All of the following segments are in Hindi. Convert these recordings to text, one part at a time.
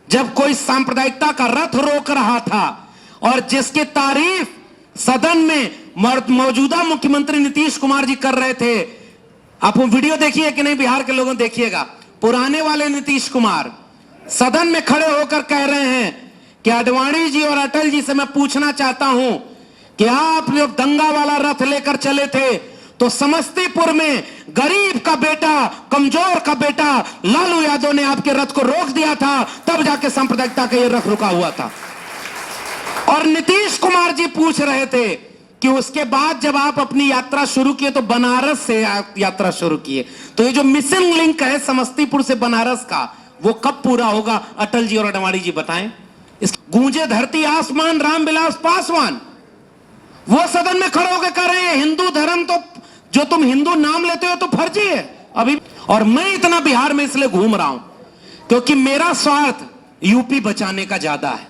जब कोई सांप्रदायिकता का रथ रोक रहा था और जिसकी तारीफ सदन में मौजूदा मुख्यमंत्री नीतीश कुमार जी कर रहे थे। आप वो वीडियो देखिए कि नहीं, बिहार के लोगों देखिएगा। पुराने वाले नीतीश कुमार सदन में खड़े होकर कह रहे हैं कि आडवाणी जी और अटल जी से मैं पूछना चाहता हूं कि आप जब दंगा वाला रथ लेकर चले थे तो समस्तीपुर में गरीब का बेटा, कमजोर का बेटा लालू यादव ने आपके रथ को रोक दिया था, तब जाके सांप्रदायिकता का यह रथ रुका हुआ था। और नीतीश कुमार जी पूछ रहे थे कि उसके बाद जब आप अपनी यात्रा शुरू किए तो बनारस से यात्रा शुरू किए, तो ये जो मिसिंग लिंक है समस्तीपुर से बनारस का, वो कब पूरा होगा? अटल जी और आडवाणी जी बताएं। इस गूंजे धरती आसमान रामविलास पासवान वो सदन में खड़े होकर कह रहे हैं हिंदू धर्म तो, जो तुम हिंदू नाम लेते हो तो फर्जी है अभी। और मैं इतना बिहार में इसलिए घूम रहा हूं क्योंकि मेरा स्वार्थ यूपी बचाने का ज्यादा है।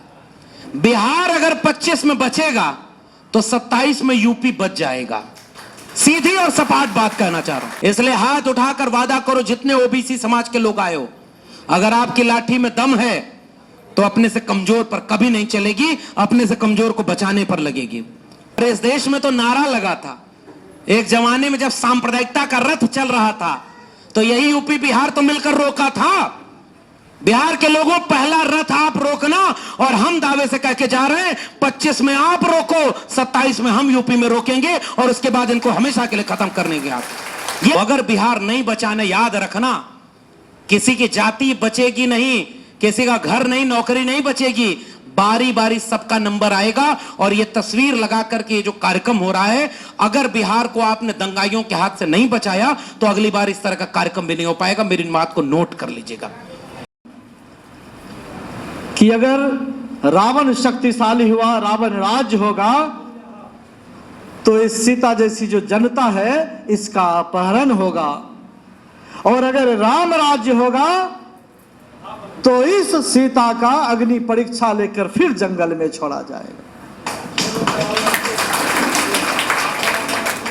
बिहार अगर 25 में बचेगा तो 27 में यूपी बच जाएगा। सीधी और सपाट बात कहना चाह रहा हूं। इसलिए हाथ उठाकर वादा करो, जितने ओबीसी समाज के लोग आए हो, अगर आपकी लाठी में दम है तो अपने से कमजोर पर कभी नहीं चलेगी, अपने से कमजोर को बचाने पर लगेगी। इस देश में तो नारा लगा था एक जमाने में जब सांप्रदायिकता का रथ चल रहा था, तो यही यूपी बिहार तो मिलकर रोका था। बिहार के लोगों, पहला रथ आप रोकना, और हम दावे से कह के जा रहे हैं 25 में आप रोको, 27 में हम यूपी में रोकेंगे और उसके बाद इनको हमेशा के लिए खत्म करने के। आप ये अगर बिहार नहीं बचाने, याद रखना, किसी की जाति बचेगी नहीं, किसी का घर नहीं, नौकरी नहीं बचेगी, बारी बारी सबका नंबर आएगा। और ये तस्वीर लगा करके ये जो कार्यक्रम हो रहा है, अगर बिहार को आपने दंगाइयों के हाथ से नहीं बचाया तो अगली बार इस तरह का कार्यक्रम भी नहीं हो पाएगा। मेरी बात को नोट कर लीजिएगा कि अगर रावण शक्तिशाली हुआ, रावण राज्य होगा, तो इस सीता जैसी जो जनता है इसका अपहरण होगा, और अगर राम राज्य होगा तो इस सीता का अग्नि परीक्षा लेकर फिर जंगल में छोड़ा जाएगा।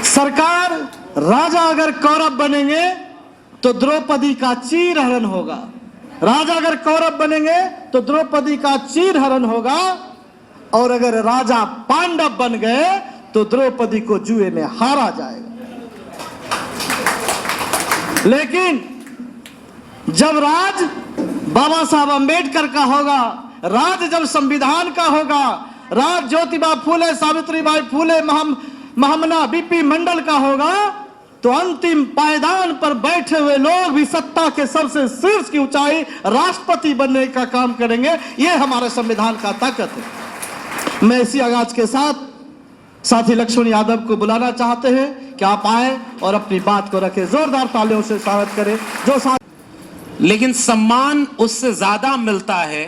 सरकार, राजा अगर कौरव बनेंगे तो द्रौपदी का चीरहरण होगा, राजा अगर कौरव बनेंगे तो द्रौपदी का चीरहरण होगा, और अगर राजा पांडव बन गए तो द्रौपदी को जुए में हारा जाएगा। लेकिन जब राज बाबा साहब अंबेडकर का होगा, राज जब संविधान का होगा, राज ज्योतिबा फूले, सावित्रीबाई फूले, महामना बीपी मंडल का होगा, तो अंतिम पायदान पर बैठे हुए लोग भी सत्ता के सबसे शीर्ष की ऊंचाई राष्ट्रपति बनने का काम करेंगे। यह हमारे संविधान का ताकत है। मैं इसी आगाज के साथ साथी लक्ष्मण यादव को बुलाना चाहते हैं कि आप आए और अपनी बात को रखें। जोरदार तालियों से स्वागत करें। लेकिन सम्मान उससे ज्यादा मिलता है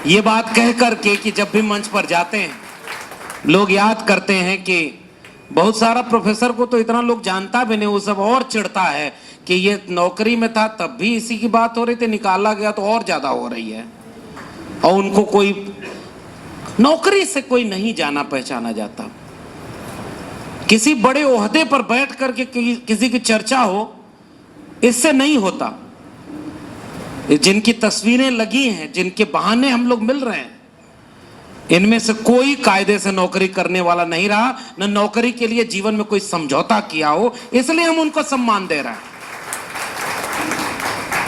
ये बात कह करके कि जब भी मंच पर जाते हैं लोग याद करते हैं कि बहुत सारा प्रोफेसर को तो इतना लोग जानता भी नहीं, वो सब और चिढ़ता है कि ये नौकरी में था तब भी इसी की बात हो रही थी, निकाला गया तो और ज्यादा हो रही है। और उनको कोई नौकरी से कोई नहीं जाना पहचाना जाता। किसी बड़े ओहदे पर बैठ करके किसी की चर्चा हो, इससे नहीं होता। जिनकी तस्वीरें लगी हैं, जिनके बहाने हम लोग मिल रहे हैं, इनमें से कोई कायदे से नौकरी करने वाला नहीं रहा, न नौकरी के लिए जीवन में कोई समझौता किया हो, इसलिए हम उनको सम्मान दे रहे हैं।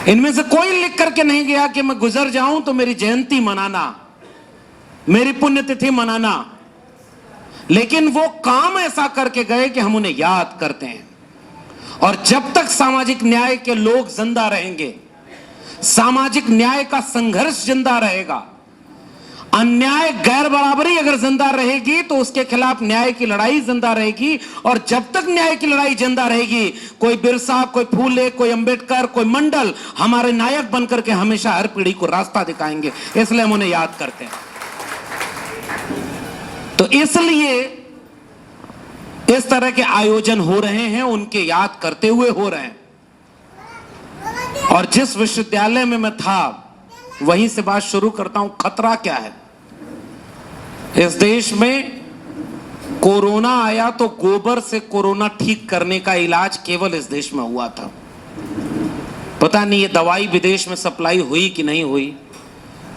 इनमें से कोई लिख करके नहीं गया कि मैं गुजर जाऊं तो मेरी जयंती मनाना, मेरी पुण्यतिथि मनाना, लेकिन वो काम ऐसा करके गए कि हम उन्हें याद करते हैं। और जब तक सामाजिक न्याय के लोग जिंदा रहेंगे, सामाजिक न्याय का संघर्ष जिंदा रहेगा, अन्याय गैर बराबरी अगर जिंदा रहेगी तो उसके खिलाफ न्याय की लड़ाई जिंदा रहेगी। और जब तक न्याय की लड़ाई जिंदा रहेगी, कोई बिरसा, कोई फूले, कोई अंबेडकर, कोई मंडल हमारे नायक बनकर के हमेशा हर पीढ़ी को रास्ता दिखाएंगे, इसलिए हम उन्हें याद करते हैं। तो इसलिए इस तरह के आयोजन हो रहे हैं, उनके याद करते हुए हो रहे हैं। और जिस विश्वविद्यालय में मैं था वहीं से बात शुरू करता हूं। खतरा क्या है इस देश में? कोरोना आया तो गोबर से कोरोना ठीक करने का इलाज केवल इस देश में हुआ था। पता नहीं ये दवाई विदेश में सप्लाई हुई कि नहीं हुई,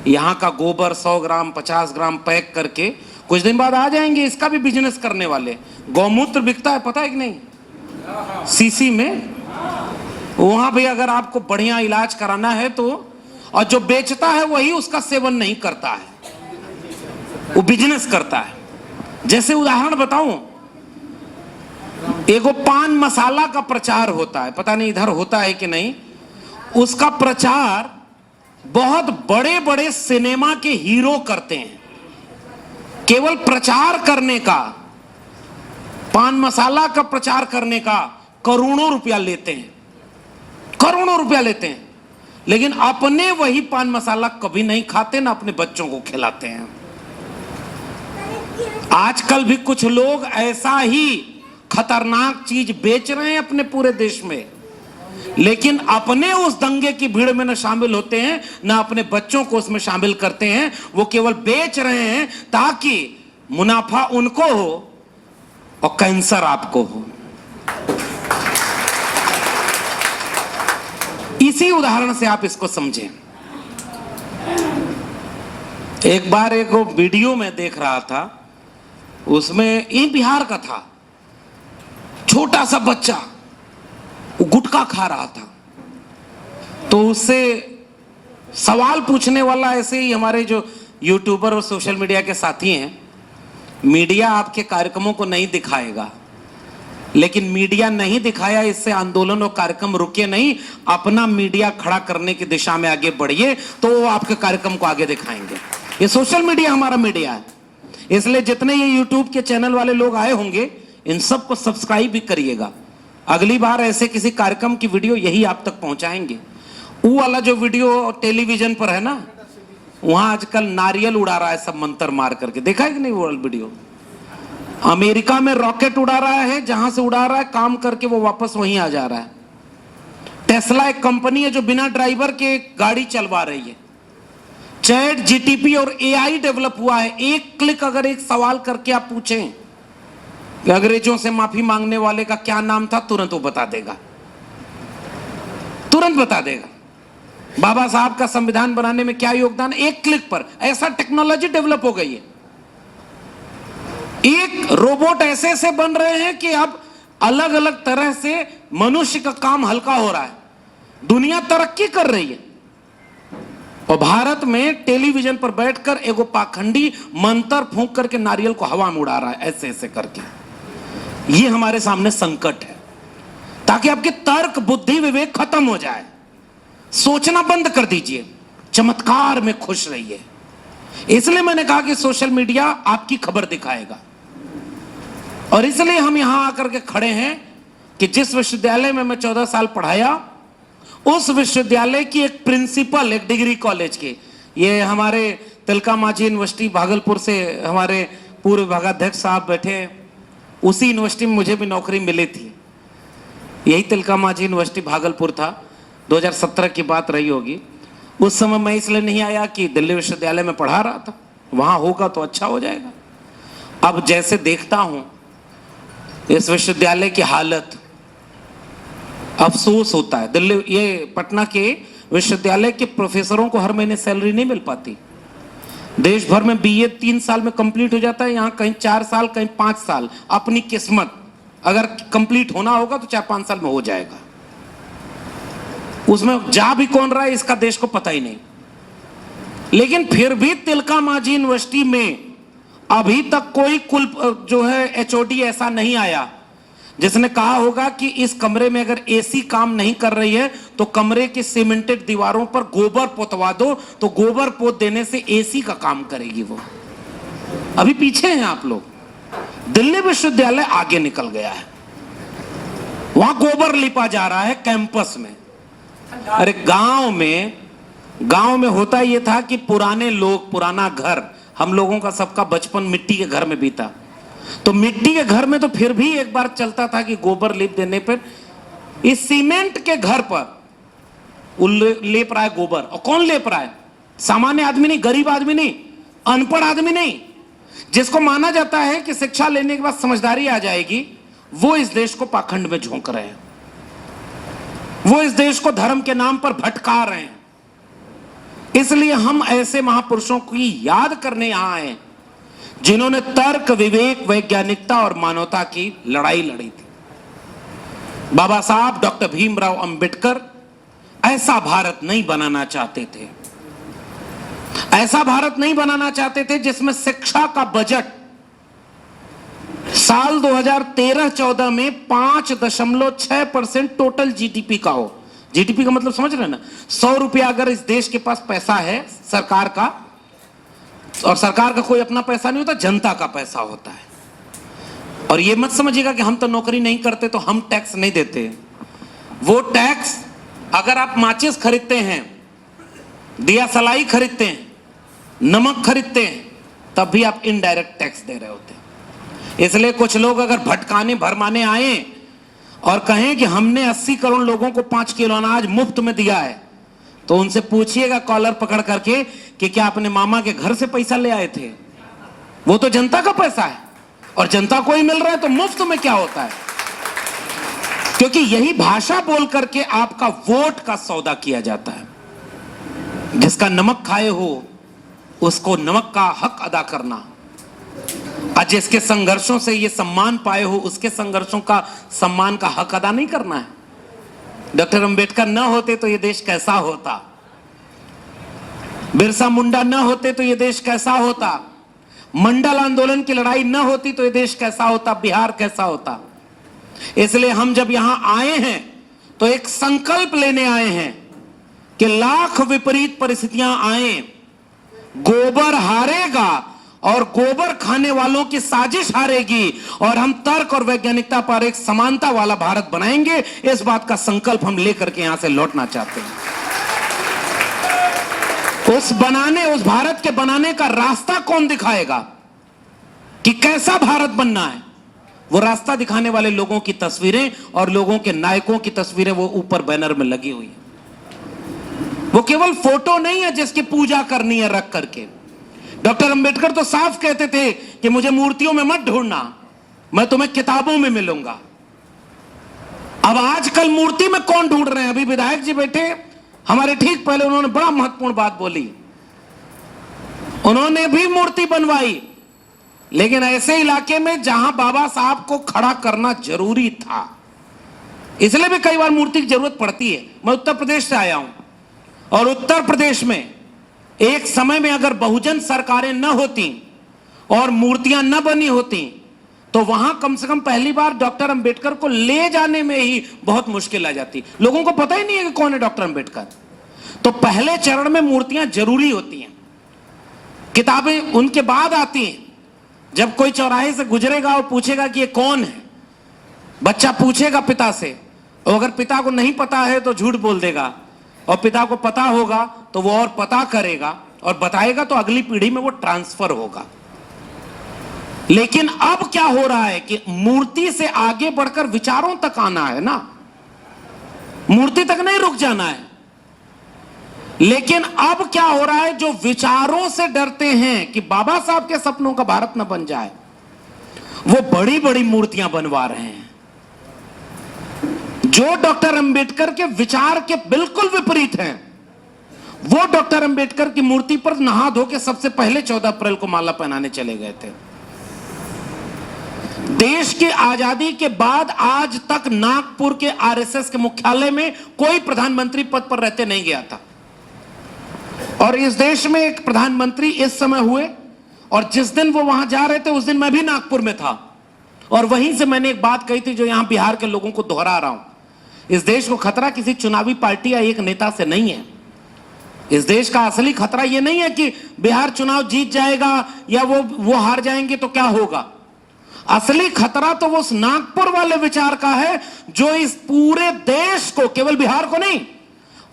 यहाँ का गोबर 100 ग्राम 50 ग्राम पैक करके कुछ दिन बाद आ जाएंगे इसका भी बिजनेस करने वाले। गौमूत्र बिकता है, पता है कि नहीं, सीसी में। वहां भी अगर आपको बढ़िया इलाज कराना है तो, और जो बेचता है वही उसका सेवन नहीं करता है, वो बिजनेस करता है। जैसे उदाहरण बताऊं, एगो पान मसाला का प्रचार होता है, पता नहीं इधर होता है कि नहीं। उसका प्रचार बहुत बड़े बड़े सिनेमा के हीरो करते हैं, केवल प्रचार करने का, पान मसाला का प्रचार करने का करोड़ों रुपया लेते हैं, करोड़ों रुपया लेते हैं, लेकिन अपने वही पान मसाला कभी नहीं खाते, ना अपने बच्चों को खिलाते हैं। आजकल भी कुछ लोग ऐसा ही खतरनाक चीज बेच रहे हैं अपने पूरे देश में, लेकिन अपने उस दंगे की भीड़ में न शामिल होते हैं, न अपने बच्चों को उसमें शामिल करते हैं। वो केवल बेच रहे हैं ताकि मुनाफा उनको हो और कैंसर आपको हो। इसी उदाहरण से आप इसको समझें। एक बार एक वीडियो में देख रहा था, उसमें ये बिहार का था, छोटा सा बच्चा वो गुटखा खा रहा था, तो उससे सवाल पूछने वाला, ऐसे ही हमारे जो यूट्यूबर और सोशल मीडिया के साथी हैं, मीडिया आपके कार्यक्रमों को नहीं दिखाएगा, लेकिन मीडिया नहीं दिखाया इससे आंदोलन और कार्यक्रम रुके नहीं। अपना मीडिया खड़ा करने की दिशा में आगे बढ़िए तो वो आपके कार्यक्रम को आगे दिखाएंगे। ये सोशल मीडिया हमारा मीडिया है, इसलिए जितने ये यूट्यूब के चैनल वाले लोग आए होंगे इन सबको सब्सक्राइब भी करिएगा। अगली बार ऐसे किसी कार्यक्रम की वीडियो यही आप तक पहुंचाएंगे। वो वाला जो वीडियो टेलीविजन पर है ना, वहां आजकल नारियल उड़ा रहा है सब मंत्र मार करके, देखा है कि नहीं वो वीडियो? अमेरिका में रॉकेट उड़ा रहा है, जहां से उड़ा रहा है काम करके वो वापस वहीं आ जा रहा है। टेस्ला एक कंपनी है जो बिना ड्राइवर के गाड़ी चलवा रही है। चैट जीटीपी और एआई डेवलप हुआ है। एक क्लिक अगर एक सवाल करके आप पूछें कि अंग्रेजों से माफी मांगने वाले का क्या नाम था, तुरंत वो बता देगा, तुरंत बता देगा। बाबा साहब का संविधान बनाने में क्या योगदान, एक क्लिक पर। ऐसा टेक्नोलॉजी डेवलप हो गई है। एक रोबोट ऐसे ऐसे बन रहे हैं कि अब अलग अलग तरह से मनुष्य का काम हल्का हो रहा है। दुनिया तरक्की कर रही है और भारत में टेलीविजन पर बैठकर एगो पाखंडी मंत्र फूंक करके नारियल को हवा में उड़ा रहा है, ऐसे ऐसे करके। ये हमारे सामने संकट है, ताकि आपके तर्क बुद्धि विवेक खत्म हो जाए। सोचना बंद कर दीजिए, चमत्कार में खुश रहिए। इसलिए मैंने कहा कि सोशल मीडिया आपकी खबर दिखाएगा, और इसलिए हम यहां आकर के खड़े हैं कि जिस विश्वविद्यालय में मैं 14 साल पढ़ाया, उस विश्वविद्यालय की एक प्रिंसिपल, एक डिग्री कॉलेज की, ये हमारे तिलका मांझी यूनिवर्सिटी भागलपुर से हमारे पूर्व विभागाध्यक्ष साहब बैठे हैं। उसी यूनिवर्सिटी में मुझे भी नौकरी मिली थी, यही तिलका मांझी यूनिवर्सिटी भागलपुर था। 2017 की बात रही होगी। उस समय मैं इसलिए नहीं आया कि दिल्ली विश्वविद्यालय में पढ़ा रहा था, वहां होगा तो अच्छा हो जाएगा। अब जैसे देखता हूं इस विश्वविद्यालय की हालत, अफसोस होता है। दिल्ली, ये पटना के विश्वविद्यालय के प्रोफेसरों को हर महीने सैलरी नहीं मिल पाती। देश भर में बीए 3 साल में कंप्लीट हो जाता है, यहाँ कहीं 4 साल, कहीं 5 साल। अपनी किस्मत, अगर कंप्लीट होना होगा तो 4-5 साल में हो जाएगा। उसमें जा भी कौन रहा है इसका देश को पता ही नहीं। लेकिन फिर भी तिलका मांझी यूनिवर्सिटी में अभी तक कोई कुल जो है एचओडी ऐसा नहीं आया जिसने कहा होगा कि इस कमरे में अगर एसी काम नहीं कर रही है तो कमरे की सीमेंटेड दीवारों पर गोबर पोतवा दो, तो गोबर पोत देने से एसी का काम करेगी वो। अभी पीछे हैं आप लोग। दिल्ली विश्वविद्यालय आगे निकल गया है, वहां गोबर लिपा जा रहा है कैंपस में। अरे गांव में होता यह था कि पुराने लोग, पुराना घर, हम लोगों का सबका बचपन मिट्टी के घर में बीता, तो मिट्टी के घर में तो फिर भी एक बार चलता था कि गोबर लेप देने पर, इस सीमेंट के घर पर लेप रहा है गोबर। और कौन लेप रहा है? सामान्य आदमी नहीं, गरीब आदमी नहीं, अनपढ़ आदमी नहीं, जिसको माना जाता है कि शिक्षा लेने के बाद समझदारी आ जाएगी, वो इस देश को पाखंड में झोंक रहे हैं, वो इस देश को धर्म के नाम पर भटका रहे हैं। इसलिए हम ऐसे महापुरुषों की याद करने यहां आए जिन्होंने तर्क, विवेक, वैज्ञानिकता और मानवता की लड़ाई लड़ी थी। बाबा साहब डॉक्टर भीमराव अंबेडकर ऐसा भारत नहीं बनाना चाहते थे। ऐसा भारत नहीं बनाना चाहते थे जिसमें शिक्षा का बजट साल 2013-14 में 5.6% टोटल जीडीपी का हो। जीडीपी का मतलब समझ रहे हैं ना? 100 रुपया अगर इस देश के पास पैसा है सरकार का, और सरकार का कोई अपना पैसा नहीं होता, जनता का पैसा होता है। और ये मत समझिएगा कि हम तो नौकरी नहीं करते तो हम टैक्स नहीं देते। वो टैक्स, अगर आप माचिस खरीदते हैं, दिया सलाई खरीदते हैं, नमक खरीदते हैं, तब भी आप इनडायरेक्ट टैक्स दे रहे होते हैं। इसलिए कुछ लोग अगर भटकाने भरमाने आए और कहें कि हमने 80 करोड़ लोगों को 5 किलो अनाज मुफ्त में दिया है, तो उनसे पूछिएगा कॉलर पकड़ करके कि क्या अपने मामा के घर से पैसा ले आए थे? वो तो जनता का पैसा है और जनता को ही मिल रहा है, तो मुफ्त में क्या होता है? क्योंकि यही भाषा बोल करके आपका वोट का सौदा किया जाता है। जिसका नमक खाए हो उसको नमक का हक अदा करना, और जिसके संघर्षों से ये सम्मान पाए हो उसके संघर्षों का सम्मान का हक अदा नहीं करना है। डॉक्टर अंबेडकर न होते तो ये देश कैसा होता? बिरसा मुंडा न होते तो ये देश कैसा होता? मंडल आंदोलन की लड़ाई न होती तो ये देश कैसा होता? बिहार कैसा होता? इसलिए हम जब यहां आए हैं तो एक संकल्प लेने आए हैं कि लाख विपरीत परिस्थितियां आए, गोबर हारेगा और गोबर खाने वालों की साजिश हारेगी, और हम तर्क और वैज्ञानिकता पर एक समानता वाला भारत बनाएंगे। इस बात का संकल्प हम लेकर के यहां से लौटना चाहते हैं। उस भारत के बनाने का रास्ता कौन दिखाएगा कि कैसा भारत बनना है? वो रास्ता दिखाने वाले लोगों की तस्वीरें और लोगों के नायकों की तस्वीरें वो ऊपर बैनर में लगी हुई है। वो केवल फोटो नहीं है जिसकी पूजा करनी है रख करके। डॉक्टर अंबेडकर तो साफ कहते थे कि मुझे मूर्तियों में मत ढूंढना, मैं तुम्हें किताबों में मिलूंगा। अब आजकल मूर्ति में कौन ढूंढ रहे हैं? अभी विधायक जी बैठे हमारे ठीक पहले, उन्होंने बड़ा महत्वपूर्ण बात बोली। उन्होंने भी मूर्ति बनवाई, लेकिन ऐसे इलाके में जहां बाबा साहब को खड़ा करना जरूरी था, इसलिए भी कई बार मूर्ति की जरूरत पड़ती है। मैं उत्तर प्रदेश से आया हूं, और उत्तर प्रदेश में एक समय में अगर बहुजन सरकारें न होती और मूर्तियां न बनी होती तो वहां कम से कम पहली बार डॉक्टर अंबेडकर को ले जाने में ही बहुत मुश्किल आ जाती। लोगों को पता ही नहीं है कि कौन है डॉक्टर अंबेडकर। तो पहले चरण में मूर्तियां जरूरी होती हैं, किताबें उनके बाद आती हैं। जब कोई चौराहे से गुजरेगा और पूछेगा कि ये कौन है, बच्चा पूछेगा पिता से, और अगर पिता को नहीं पता है तो झूठ बोल देगा, और पिता को पता होगा तो वो और पता करेगा और बताएगा, तो अगली पीढ़ी में वो ट्रांसफर होगा। लेकिन अब क्या हो रहा है कि मूर्ति से आगे बढ़कर विचारों तक आना है ना, मूर्ति तक नहीं रुक जाना है। लेकिन अब क्या हो रहा है, जो विचारों से डरते हैं कि बाबा साहब के सपनों का भारत न बन जाए, वो बड़ी बड़ी मूर्तियां बनवा रहे हैं जो डॉक्टर अंबेडकर के विचार के बिल्कुल विपरीत हैं। वो डॉक्टर अंबेडकर की मूर्ति पर नहा धो के सबसे पहले 14 अप्रैल को माला पहनाने चले गए थे। देश की आजादी के बाद आज तक नागपुर के आरएसएस के मुख्यालय में कोई प्रधानमंत्री पद पर रहते नहीं गया था, और इस देश में एक प्रधानमंत्री इस समय हुए, और जिस दिन वो वहां जा रहे थे उस दिन मैं भी नागपुर में था, और वहीं से मैंने एक बात कही थी जो यहां बिहार के लोगों को दोहरा रहा हूं। इस देश को खतरा किसी चुनावी पार्टी या एक नेता से नहीं है। इस देश का असली खतरा यह नहीं है कि बिहार चुनाव जीत जाएगा या वो हार जाएंगे तो क्या होगा। असली खतरा तो वो उस नागपुर वाले विचार का है जो इस पूरे देश को, केवल बिहार को नहीं,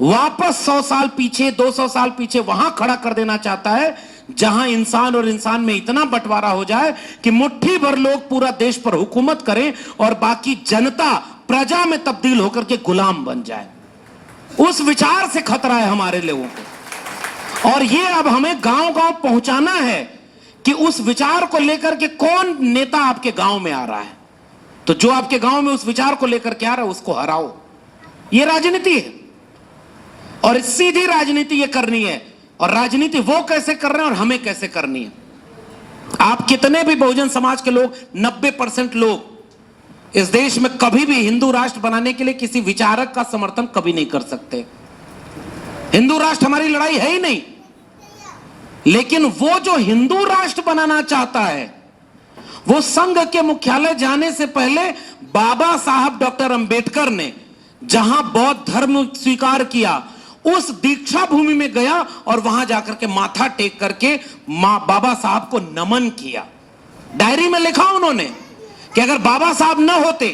वापस 100 साल पीछे, 200 साल पीछे वहां खड़ा कर देना चाहता है, जहां इंसान और इंसान में इतना बंटवारा हो जाए कि मुट्ठी भर लोग पूरा देश पर हुकूमत करें और बाकी जनता प्रजा में तब्दील होकर के गुलाम बन जाए। उस विचार से खतरा है हमारे लोगों को, और ये अब हमें गांव गांव पहुंचाना है कि उस विचार को लेकर के कौन नेता आपके गांव में आ रहा है, तो जो आपके गांव में उस विचार को लेकर के आ रहा है उसको हराओ। ये राजनीति है, और सीधी राजनीति ये करनी है और राजनीति वो कैसे कर रहे हैं और हमें कैसे करनी है। आप कितने भी बहुजन समाज के लोग, 90% लोग इस देश में कभी भी हिंदू राष्ट्र बनाने के लिए किसी विचारक का समर्थन कभी नहीं कर सकते। हिंदू राष्ट्र हमारी लड़ाई है ही नहीं। लेकिन वो जो हिंदू राष्ट्र बनाना चाहता है, वो संघ के मुख्यालय जाने से पहले बाबा साहब डॉक्टर अंबेडकर ने जहां बौद्ध धर्म स्वीकार किया, उस दीक्षा भूमि में गया और वहां जाकर के माथा टेक करके बाबा साहब को नमन किया। डायरी में लिखा उन्होंने कि अगर बाबा साहब न होते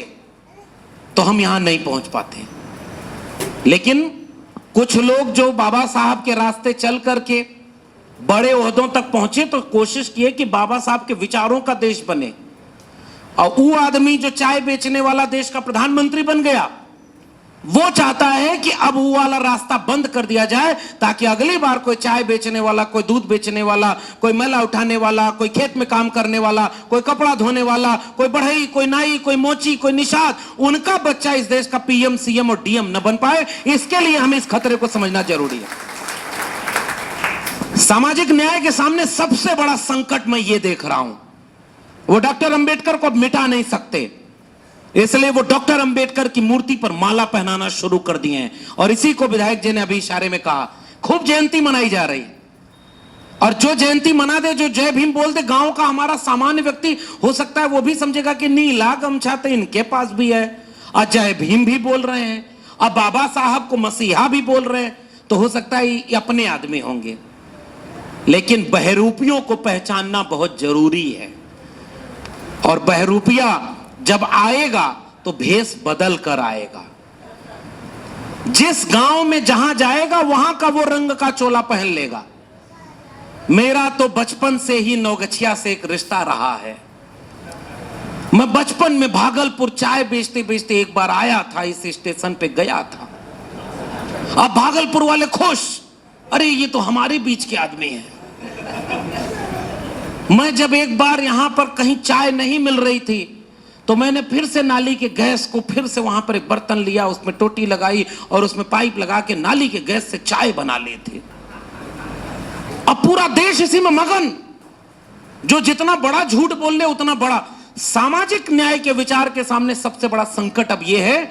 तो हम यहां नहीं पहुंच पाते। लेकिन कुछ लोग जो बाबा साहब के रास्ते चल करके बड़े ओहदों तक पहुंचे तो कोशिश किए कि बाबा साहब के विचारों का देश बने, और वो आदमी जो चाय बेचने वाला देश का प्रधानमंत्री बन गया, वो चाहता है कि अब वो वाला रास्ता बंद कर दिया जाए ताकि अगली बार कोई चाय बेचने वाला, कोई दूध बेचने वाला, कोई मैला उठाने वाला, कोई खेत में काम करने वाला, कोई कपड़ा धोने वाला, कोई बढ़ई, कोई नाई, कोई मोची, कोई निषाद, उनका बच्चा इस देश का पीएम, सीएम और डीएम न बन पाए। इसके लिए हमें इस खतरे को समझना जरूरी है। सामाजिक न्याय के सामने सबसे बड़ा संकट मैं ये देख रहा हूं, वो डॉक्टर अंबेडकर को मिटा नहीं सकते, इसलिए वो डॉक्टर अंबेडकर की मूर्ति पर माला पहनाना शुरू कर दिए हैं। और इसी को विधायक जी ने अभी इशारे में कहा, खूब जयंती मनाई जा रही, और जो जयंती मना दे, जो जय भीम बोल दे, गांव का हमारा सामान्य व्यक्ति हो सकता है वो भी समझेगा कि नीला गमछा तो इनके पास भी है, और जय भीम भी बोल रहे हैं, और बाबा साहब को मसीहा भी बोल रहे हैं, तो हो सकता है ये अपने आदमी होंगे। लेकिन बहरूपियों को पहचानना बहुत जरूरी है, और बहरूपिया जब आएगा तो भेष बदल कर आएगा। जिस गांव में जहां जाएगा वहां का वो रंग का चोला पहन लेगा। मेरा तो बचपन से ही नौगछिया से एक रिश्ता रहा है। मैं बचपन में भागलपुर चाय बेचते बेचते एक बार आया था, इस स्टेशन पे गया था। अब भागलपुर वाले खुश, अरे ये तो हमारे बीच के आदमी हैं। मैं जब एक बार यहां पर कहीं चाय नहीं मिल रही थी तो मैंने फिर से नाली के गैस को, फिर से वहां पर एक बर्तन लिया, उसमें टोटी लगाई और उसमें पाइप लगा के नाली के गैस से चाय बना ली थी। अब पूरा देश इसी में मगन। जो जितना बड़ा झूठ बोल ले उतना बड़ा। सामाजिक न्याय के विचार के सामने सबसे बड़ा संकट अब यह है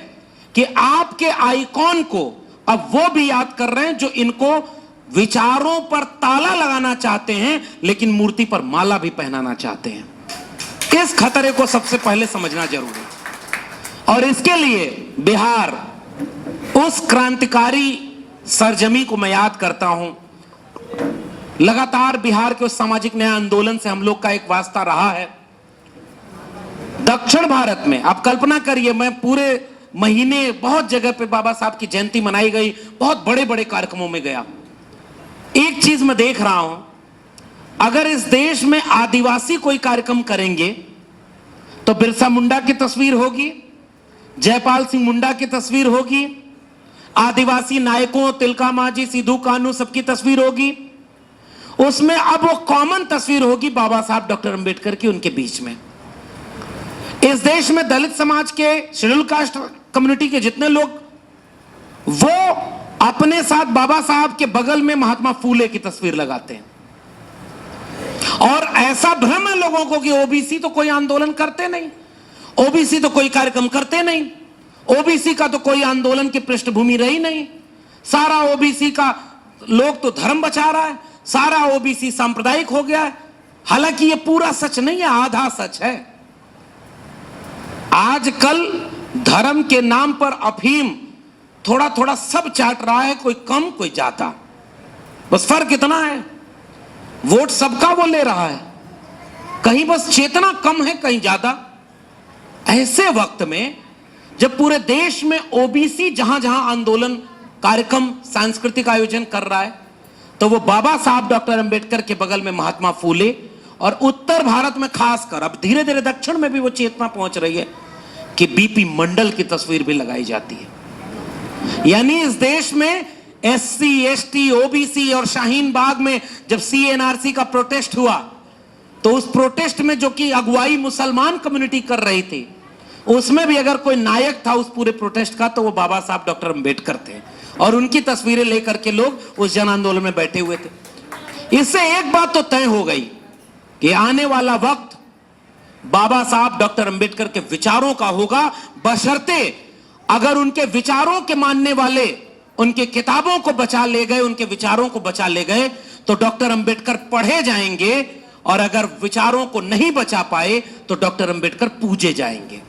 कि आपके आइकॉन को अब वो भी याद कर रहे हैं जो इनको विचारों पर ताला लगाना चाहते हैं, लेकिन मूर्ति पर माला भी पहनाना चाहते हैं। इस खतरे को सबसे पहले समझना जरूरी है। और इसके लिए बिहार, उस क्रांतिकारी सरजमी को मैं याद करता हूं। लगातार बिहार के उस सामाजिक न्याय आंदोलन से हम लोग का एक वास्ता रहा है। दक्षिण भारत में आप कल्पना करिए, मैं पूरे महीने बहुत जगह पे बाबा साहब की जयंती मनाई गई, बहुत बड़े बड़े कार्यक्रमों में गया। एक चीज मैं देख रहा हूं, अगर इस देश में आदिवासी कोई कार्यक्रम करेंगे तो बिरसा मुंडा की तस्वीर होगी, जयपाल सिंह मुंडा की तस्वीर होगी, आदिवासी नायकों तिलका मांझी, सिद्धू कान्हू सबकी तस्वीर होगी। उसमें अब वो कॉमन तस्वीर होगी बाबा साहब डॉक्टर अंबेडकर की उनके बीच में। इस देश में दलित समाज के, शेड्यूल कास्ट कम्युनिटी के जितने लोग, वो अपने साथ बाबा साहब के बगल में महात्मा फूले की तस्वीर लगाते हैं। और ऐसा भ्रम है लोगों को कि ओबीसी तो कोई आंदोलन करते नहीं, ओबीसी तो कोई कार्यक्रम करते नहीं, ओबीसी का तो कोई आंदोलन की पृष्ठभूमि रही नहीं, सारा ओबीसी का लोग तो धर्म बचा रहा है, सारा ओबीसी सांप्रदायिक हो गया है। हालांकि ये पूरा सच नहीं है, आधा सच है। आजकल धर्म के नाम पर अफीम थोड़ा थोड़ा सब चाट रहा है, कोई कम कोई ज्यादा, बस फर्क इतना है वोट सबका वो ले रहा है, कहीं बस चेतना कम है कहीं ज्यादा। ऐसे वक्त में जब पूरे देश में ओबीसी जहां जहां आंदोलन, कार्यक्रम, सांस्कृतिक आयोजन कर रहा है, तो वो बाबा साहब डॉक्टर अंबेडकर के बगल में महात्मा फूले, और उत्तर भारत में खासकर अब धीरे धीरे दक्षिण में भी वो चेतना पहुंच रही है कि बीपी मंडल की तस्वीर भी लगाई जाती है। यानी इस देश में एससी, एसटी, ओबीसी और शाहीन बाग में जब सीएनआरसी का प्रोटेस्ट हुआ तो उस प्रोटेस्ट में जो कि अगुवाई मुसलमान कम्युनिटी कर रही थी, उसमें भी अगर कोई नायक था उस पूरे प्रोटेस्ट का तो वो बाबा साहब डॉक्टर अंबेडकर थे। और उनकी तस्वीरें लेकर के लोग उस जन आंदोलन में बैठे हुए थे। इससे एक बात तो तय हो गई कि आने वाला वक्त बाबा साहब डॉक्टर अंबेडकर के विचारों का होगा, बशर्ते अगर उनके विचारों के मानने वाले उनके किताबों को बचा ले गए, उनके विचारों को बचा ले गए, तो डॉक्टर अंबेडकर पढ़े जाएंगे, और अगर विचारों को नहीं बचा पाए तो डॉक्टर अंबेडकर पूजे जाएंगे।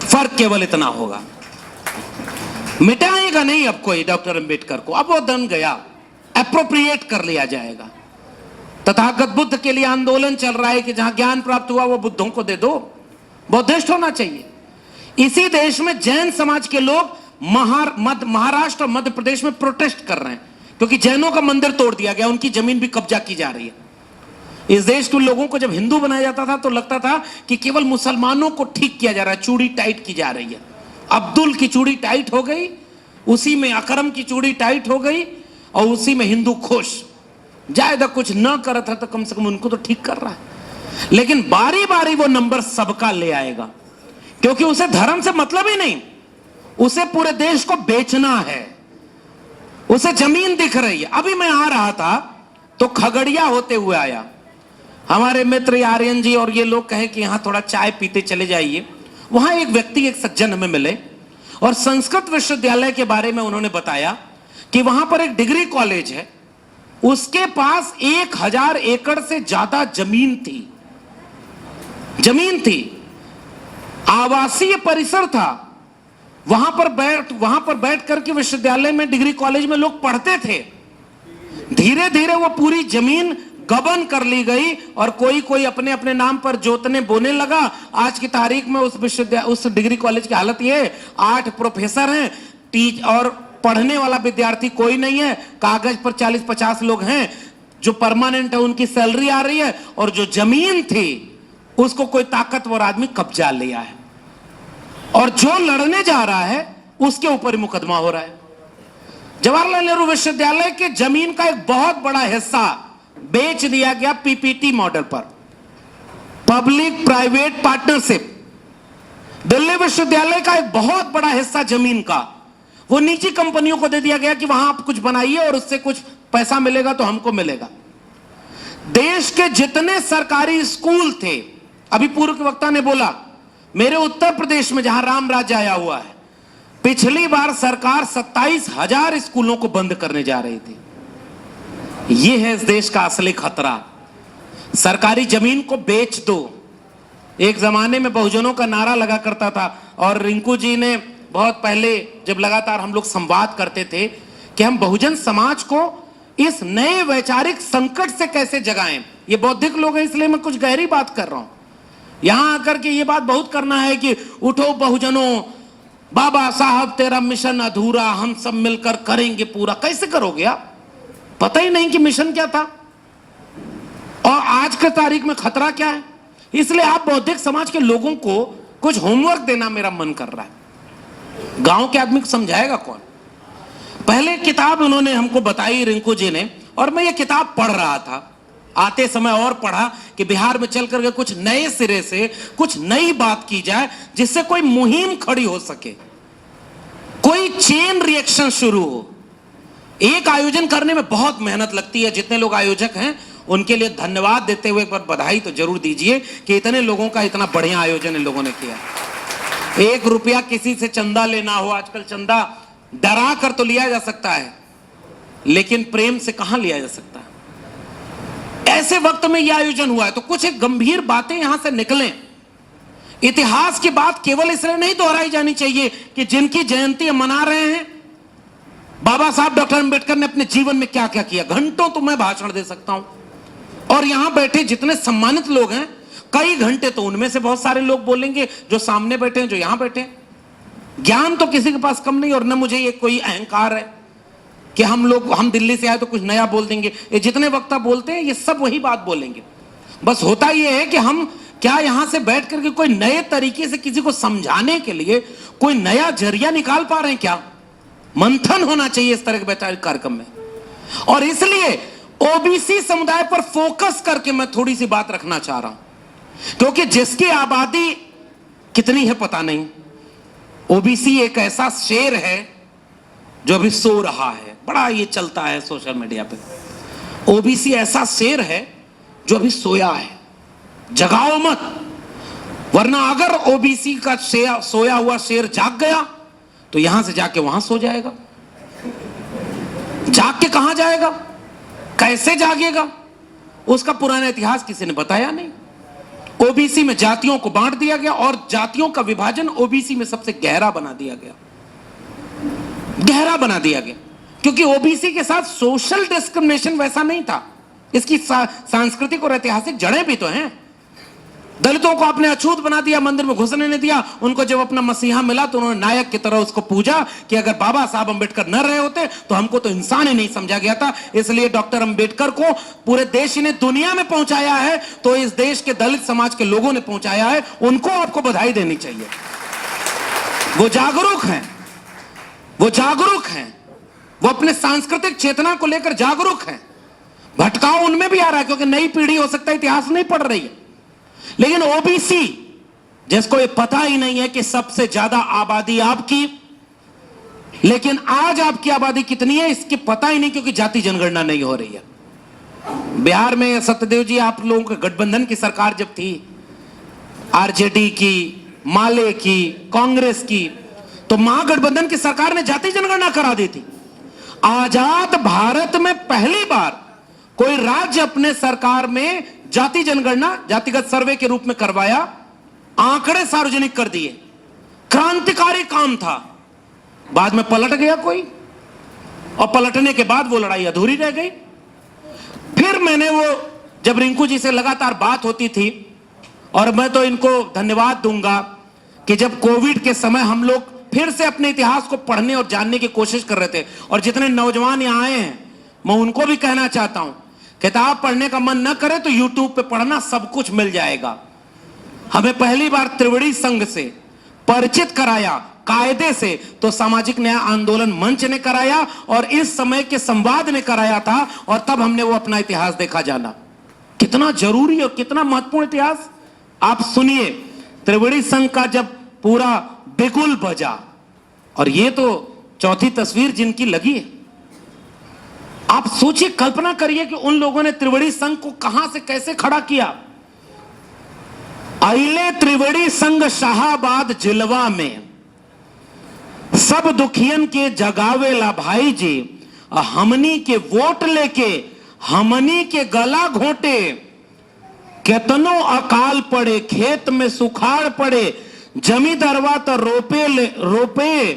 फर्क केवल इतना होगा, मिटाएगा नहीं अब कोई डॉक्टर अंबेडकर को, अब वो दन गया, एप्रोप्रिएट कर लिया जाएगा। तथागत बुद्ध के लिए आंदोलन चल रहा है कि जहां ज्ञान प्राप्त हुआ वो बुद्धों को दे दो, बौद्धिस्ट होना चाहिए। इसी देश में जैन समाज के लोग महाराष्ट्र और मध्य प्रदेश में प्रोटेस्ट कर रहे हैं क्योंकि जैनों का मंदिर तोड़ दिया गया, उनकी जमीन भी कब्जा की जा रही है। इस देश के लोगों को जब हिंदू बनाया जाता था तो लगता था कि केवल मुसलमानों को ठीक किया जा रहा है, चूड़ी टाइट की जा रही है। अब्दुल की चूड़ी टाइट हो गई, उसी में अकरम की चूड़ी टाइट हो गई, और उसी में हिंदू खुश। ज्यादा कुछ न करत है तो कम से कम उनको तो ठीक कर रहा है। लेकिन बारी बारी वो नंबर सबका ले आएगा, क्योंकि उसे धर्म से मतलब ही नहीं, उसे पूरे देश को बेचना है, उसे जमीन दिख रही है। अभी मैं आ रहा था तो खगड़िया होते हुए आया, हमारे मित्र आर्यन जी और ये लोग कहे कि यहां थोड़ा चाय पीते चले जाइए। वहां एक व्यक्ति, एक सज्जन हमें मिले और संस्कृत विश्वविद्यालय के बारे में उन्होंने बताया कि वहां पर एक डिग्री कॉलेज है, उसके पास 1000 एकड़ से ज्यादा जमीन थी, आवासीय परिसर था। वहां पर बैठ करके विश्वविद्यालय में, डिग्री कॉलेज में लोग पढ़ते थे। धीरे धीरे वो पूरी जमीन गबन कर ली गई और कोई अपने अपने नाम पर जोतने बोने लगा। आज की तारीख में उस डिग्री कॉलेज की हालत ये है, 8 प्रोफेसर हैं और पढ़ने वाला विद्यार्थी कोई नहीं है। कागज पर 40-50 लोग हैं जो परमानेंट है, उनकी सैलरी आ रही है, और जो जमीन थी उसको कोई ताकतवर आदमी कब्जा लिया है, और जो लड़ने जा रहा है उसके ऊपर ही मुकदमा हो रहा है। जवाहरलाल नेहरू विश्वविद्यालय के जमीन का एक बहुत बड़ा हिस्सा बेच दिया गया पीपीटी मॉडल पर, पब्लिक प्राइवेट पार्टनरशिप। दिल्ली विश्वविद्यालय का एक बहुत बड़ा हिस्सा जमीन का वो निजी कंपनियों को दे दिया गया कि वहां आप कुछ बनाइए और उससे कुछ पैसा मिलेगा तो हमको मिलेगा। देश के जितने सरकारी स्कूल थे, अभी पूर्व के वक्ता ने बोला, मेरे उत्तर प्रदेश में जहां राम राज्य आया हुआ है, पिछली बार सरकार 27,000 स्कूलों को बंद करने जा रही थी। यह है इस देश का असली खतरा। सरकारी जमीन को बेच दो। एक जमाने में बहुजनों का नारा लगा करता था, और रिंकू जी ने बहुत पहले जब लगातार हम लोग संवाद करते थे कि हम बहुजन समाज को इस नए वैचारिक संकट से कैसे जगाएं। ये बौद्धिक लोग हैं इसलिए मैं कुछ गहरी बात कर रहा हूं। यहां आकर के ये बात बहुत करना है कि उठो बहुजनों, बाबा साहब तेरा मिशन अधूरा, हम सब मिलकर करेंगे पूरा। कैसे करोगे आप? पता ही नहीं कि मिशन क्या था और आज के तारीख में खतरा क्या है। इसलिए आप बौद्धिक समाज के लोगों को कुछ होमवर्क देना मेरा मन कर रहा है। गांव के आदमी को समझाएगा कौन? पहले किताब उन्होंने हमको बताई, रिंकू जी ने, और मैं ये किताब पढ़ रहा था। आते समय और पढ़ा कि बिहार में चल करके कुछ नए सिरे से कुछ नई बात की जाए, जिससे कोई मुहिम खड़ी हो सके, कोई चेन रिएक्शन शुरू हो। एक आयोजन करने में बहुत मेहनत लगती है। जितने लोग आयोजक हैं उनके लिए धन्यवाद देते हुए एक बार बधाई तो जरूर दीजिए कि इतने लोगों का इतना बढ़िया आयोजन इन लोगों ने किया। 1 रुपया किसी से चंदा लेना हो, आजकल चंदा डरा कर तो लिया जा सकता है, लेकिन प्रेम से कहां लिया जा सकता है। ऐसे वक्त में यह आयोजन हुआ है तो कुछ एक गंभीर बातें यहां से निकलें। इतिहास की बात केवल इसलिए नहीं दोहराई जानी चाहिए कि जिनकी जयंती मना रहे हैं, बाबा साहब डॉक्टर अंबेडकर ने अपने जीवन में क्या क्या किया। घंटों तो मैं भाषण दे सकता हूं, और यहां बैठे जितने सम्मानित लोग हैं कई घंटे तो उनमें से बहुत सारे लोग बोलेंगे जो सामने बैठे हैं, जो यहां बैठे हैं। ज्ञान तो किसी के पास कम नहीं, और न मुझे ये कोई अहंकार है कि हम दिल्ली से आए तो कुछ नया बोल देंगे। ये जितने वक्ता बोलते हैं ये सब वही बात बोलेंगे। बस होता ये है कि हम क्या यहां से बैठ करके कोई नए तरीके से किसी को समझाने के लिए कोई नया जरिया निकाल पा रहे हैं क्या? मंथन होना चाहिए इस तरह के वैचारिक कार्यक्रम में। और इसलिए ओबीसी समुदाय पर फोकस करके मैं थोड़ी सी बात रखना चाह रहा हूं, क्योंकि जिसकी आबादी कितनी है पता नहीं। ओबीसी एक ऐसा शेर है जो अभी सो रहा है, बड़ा ये चलता है सोशल मीडिया पे। ओबीसी ऐसा शेर है जो अभी सोया है, जगाओ मत, वरना अगर ओबीसी का सोया हुआ शेर जाग गया तो यहां से जाके वहां सो जाएगा। जाग के कहां जाएगा, कैसे जागेगा, उसका पुराना इतिहास किसी ने बताया नहीं। ओबीसी में जातियों को बांट दिया गया और जातियों का विभाजन ओबीसी में सबसे गहरा बना दिया गया, गहरा बना दिया गया, क्योंकि ओबीसी के साथ सोशल डिस्क्रिमिनेशन वैसा नहीं था। इसकी सांस्कृतिक और ऐतिहासिक जड़ें भी तो हैं। दलितों को आपने अछूत बना दिया, मंदिर में घुसने नहीं दिया। उनको जब अपना मसीहा मिला तो उन्होंने नायक की तरह उसको पूजा कि अगर बाबा साहब अंबेडकर न रहे होते तो हमको तो इंसान ही नहीं समझा गया था। इसलिए डॉक्टर अंबेडकर को पूरे देश ने दुनिया में पहुंचाया है, तो इस देश के दलित समाज के लोगों ने पहुंचाया है, उनको आपको बधाई देनी चाहिए। वो जागरूक हैं, वो जागरूक हैं, वो अपने सांस्कृतिक चेतना को लेकर जागरूक हैं। भटकाव उनमें भी आ रहा है क्योंकि नई पीढ़ी हो सकता है इतिहास नहीं पढ़ रही है। लेकिन ओबीसी जिसको ये पता ही नहीं है कि सबसे ज्यादा आबादी आपकी, लेकिन आज आपकी आबादी कितनी है इसकी पता ही नहीं, क्योंकि जाति जनगणना नहीं हो रही है। बिहार में सत्यदेव जी, आप लोगों के गठबंधन की सरकार जब थी, आरजेडी की, माले की, कांग्रेस की, तो महागठबंधन की सरकार ने जाति जनगणना करा दी थी। आजाद भारत में पहली बार कोई राज्य अपने सरकार में जाति जनगणना जातिगत सर्वे के रूप में करवाया, आंकड़े सार्वजनिक कर दिए। क्रांतिकारी काम था। बाद में पलट गया कोई, और पलटने के बाद वो लड़ाई अधूरी रह गई। फिर मैंने वो, जब रिंकू जी से लगातार बात होती थी, और मैं तो इनको धन्यवाद दूंगा कि जब कोविड के समय हम लोग फिर से अपने इतिहास को पढ़ने और जानने की कोशिश कर रहे थे, और जितने नौजवान यहां आए हैं मैं उनको भी कहना चाहता हूं, किताब पढ़ने का मन न करे तो यूट्यूब पे पढ़ना, सब कुछ मिल जाएगा। हमें पहली बार त्रिवेणी संघ से परिचित कराया कायदे से तो सामाजिक न्याय आंदोलन मंच ने कराया, और इस समय के संवाद ने कराया था, और तब हमने वो अपना इतिहास देखा जाना। कितना जरूरी और कितना महत्वपूर्ण इतिहास। आप सुनिए, त्रिवेणी संघ का जब पूरा बिगुल बजा, और ये तो चौथी तस्वीर जिनकी लगी है, आप सोचिए, कल्पना करिए कि उन लोगों ने त्रिवेणी संघ को कहां से कैसे खड़ा किया। अइले त्रिवेणी संघ शाहाबाद जिलवा में, सब दुखियन के जगावेला भाई जी, हमनी के वोट लेके हमनी के गला घोटे, केतनो अकाल पड़े खेत में सुखाड़ पड़े, जमींदारवा तो रोपे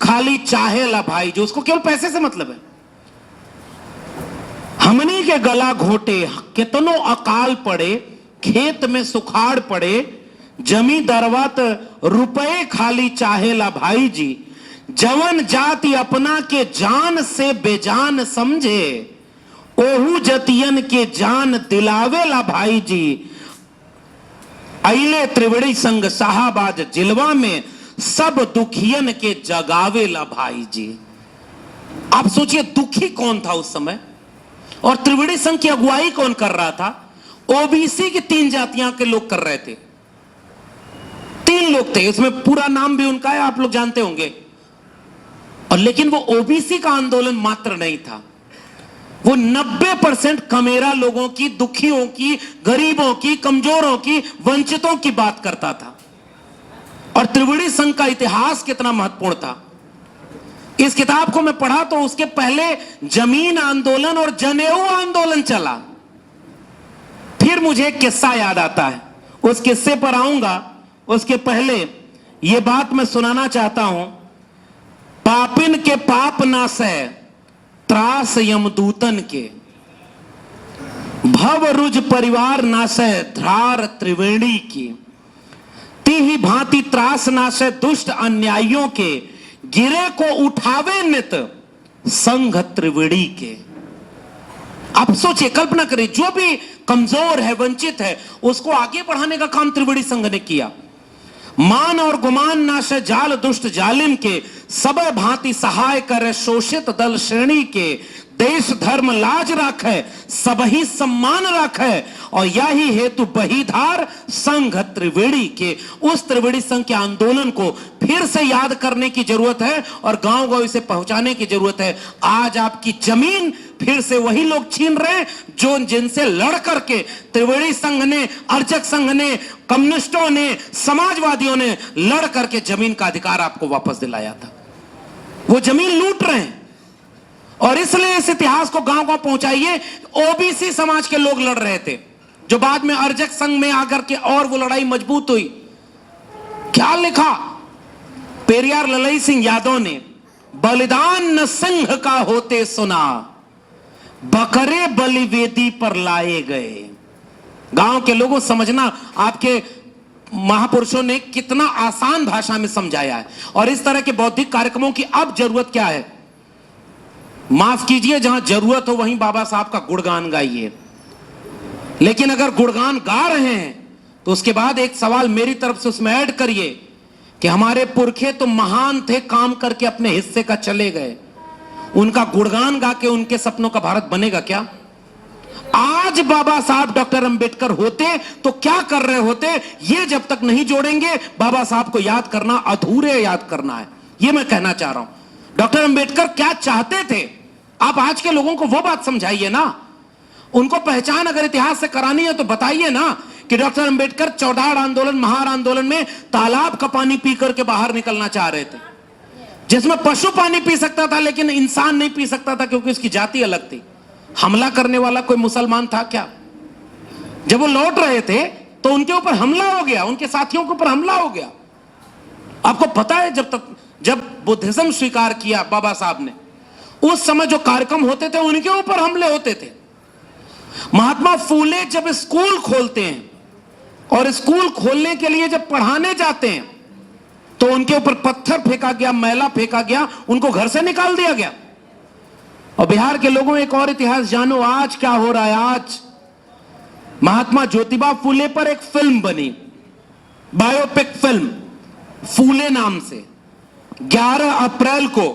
खाली चाहेला भाई जी। उसको केवल पैसे से मतलब है। हमनी के गला घोटे, कितनो अकाल पड़े खेत में सुखाड़ पड़े, जमींदारवा तो रुपए खाली चाहेला भाई जी, जवन जाति अपना के जान से बेजान समझे, ओहू जतियन के जान दिलावेला भाई जी। अइले त्रिवेणी संघ शाहाबाद जिलवा में, सब दुखियन के जगावेला भाई जी। आप सोचिए, दुखी कौन था उस समय, और त्रिवेणी संघ की अगुवाई कौन कर रहा था? ओबीसी की 3 जातियां के लोग कर रहे थे। 3 लोग थे, इसमें पूरा नाम भी उनका है, आप लोग जानते होंगे। और लेकिन वो ओबीसी का आंदोलन मात्र नहीं था, वो 90% कमेरा लोगों की, दुखियों की, गरीबों की, कमजोरों की, वंचितों की बात करता था। और त्रिवेणी संघ का इतिहास कितना महत्वपूर्ण था, इस किताब को मैं पढ़ा तो उसके पहले जमीन आंदोलन और जनेऊ आंदोलन चला। फिर मुझे एक किस्सा याद आता है, उस किस्से पर आऊंगा। उसके पहले यह बात मैं सुनाना चाहता हूं। पापिन के पाप नासै, त्रास यमदूतन के, भव रुज परिवार नासै, ध्रार त्रिवेणी की, तिहि भांति त्रास नासै दुष्ट अन्यायियों के, गिरे को उठावे नित संघ त्रिवेणी के। आप सोचिए, कल्पना करिए, जो भी कमजोर है, वंचित है, उसको आगे बढ़ाने का काम त्रिवेणी संघ ने किया। मान और गुमान नाशे जाल दुष्ट जालिम के, सब भांति सहाय करे शोषित दल श्रेणी के, देश धर्म लाज राखे सबही सम्मान राखे, और यही हेतु बहीधार संघ त्रिवेणी के। उस त्रिवेणी संघ के आंदोलन को फिर से याद करने की जरूरत है और गांव गांव इसे पहुंचाने की जरूरत है। आज आपकी जमीन फिर से वही लोग छीन रहे हैं जो जिनसे लड़ करके त्रिवेणी संघ ने, अर्चक संघ ने, कम्युनिस्टों ने, समाजवादियों ने लड़ करके जमीन का अधिकार आपको वापस दिलाया था। वो जमीन लूट रहे हैं और इसलिए इस इतिहास को गांव गांव पहुंचाइए। ओबीसी समाज के लोग लड़ रहे थे जो बाद में अर्चक संघ में आकर के और वो लड़ाई मजबूत हुई। क्या लिखा पेरियार ललई सिंह यादव ने, बलिदान न सिंह का होते सुना, बकरे बलिवेदी पर लाए गए। गांव के लोगों समझना, आपके महापुरुषों ने कितना आसान भाषा में समझाया है। और इस तरह के बौद्धिक कार्यक्रमों की अब जरूरत क्या है? माफ कीजिए, जहां जरूरत हो वहीं बाबा साहब का गुणगान गाइए। लेकिन अगर गुणगान गा रहे हैं तो उसके बाद एक सवाल मेरी तरफ से उसमें ऐड करिए कि हमारे पुरखे तो महान थे, काम करके अपने हिस्से का चले गए। उनका गुणगान गा के उनके सपनों का भारत बनेगा क्या? आज बाबा साहब डॉक्टर अंबेडकर होते तो क्या कर रहे होते, ये जब तक नहीं जोड़ेंगे, बाबा साहब को याद करना अधूरे याद करना है। ये मैं कहना चाह रहा हूं। डॉक्टर अंबेडकर क्या चाहते थे, आप आज के लोगों को वो बात समझाइए ना। उनको पहचान अगर इतिहास से करानी है तो बताइए ना कि डॉक्टर अंबेडकर चौधार आंदोलन, महार आंदोलन में तालाब का पानी पी करके बाहर निकलना चाह रहे थे, जिसमें पशु पानी पी सकता था लेकिन इंसान नहीं पी सकता था क्योंकि उसकी जाति अलग थी। हमला करने वाला कोई मुसलमान था क्या? जब वो लौट रहे थे तो उनके ऊपर हमला हो गया, उनके साथियों के ऊपर हमला हो गया। आपको पता है जब बुद्धिज्म स्वीकार किया बाबा साहब ने, उस समय जो कार्यक्रम होते थे उनके ऊपर हमले होते थे। महात्मा फूले जब स्कूल खोलते हैं और स्कूल खोलने के लिए जब पढ़ाने जाते हैं तो उनके ऊपर पत्थर फेंका गया, मैला फेंका गया, उनको घर से निकाल दिया गया। और बिहार के लोगों, एक और इतिहास जानो, आज क्या हो रहा है। आज महात्मा ज्योतिबा फूले पर एक फिल्म बनी, बायोपिक फिल्म फूले नाम से। 11 अप्रैल को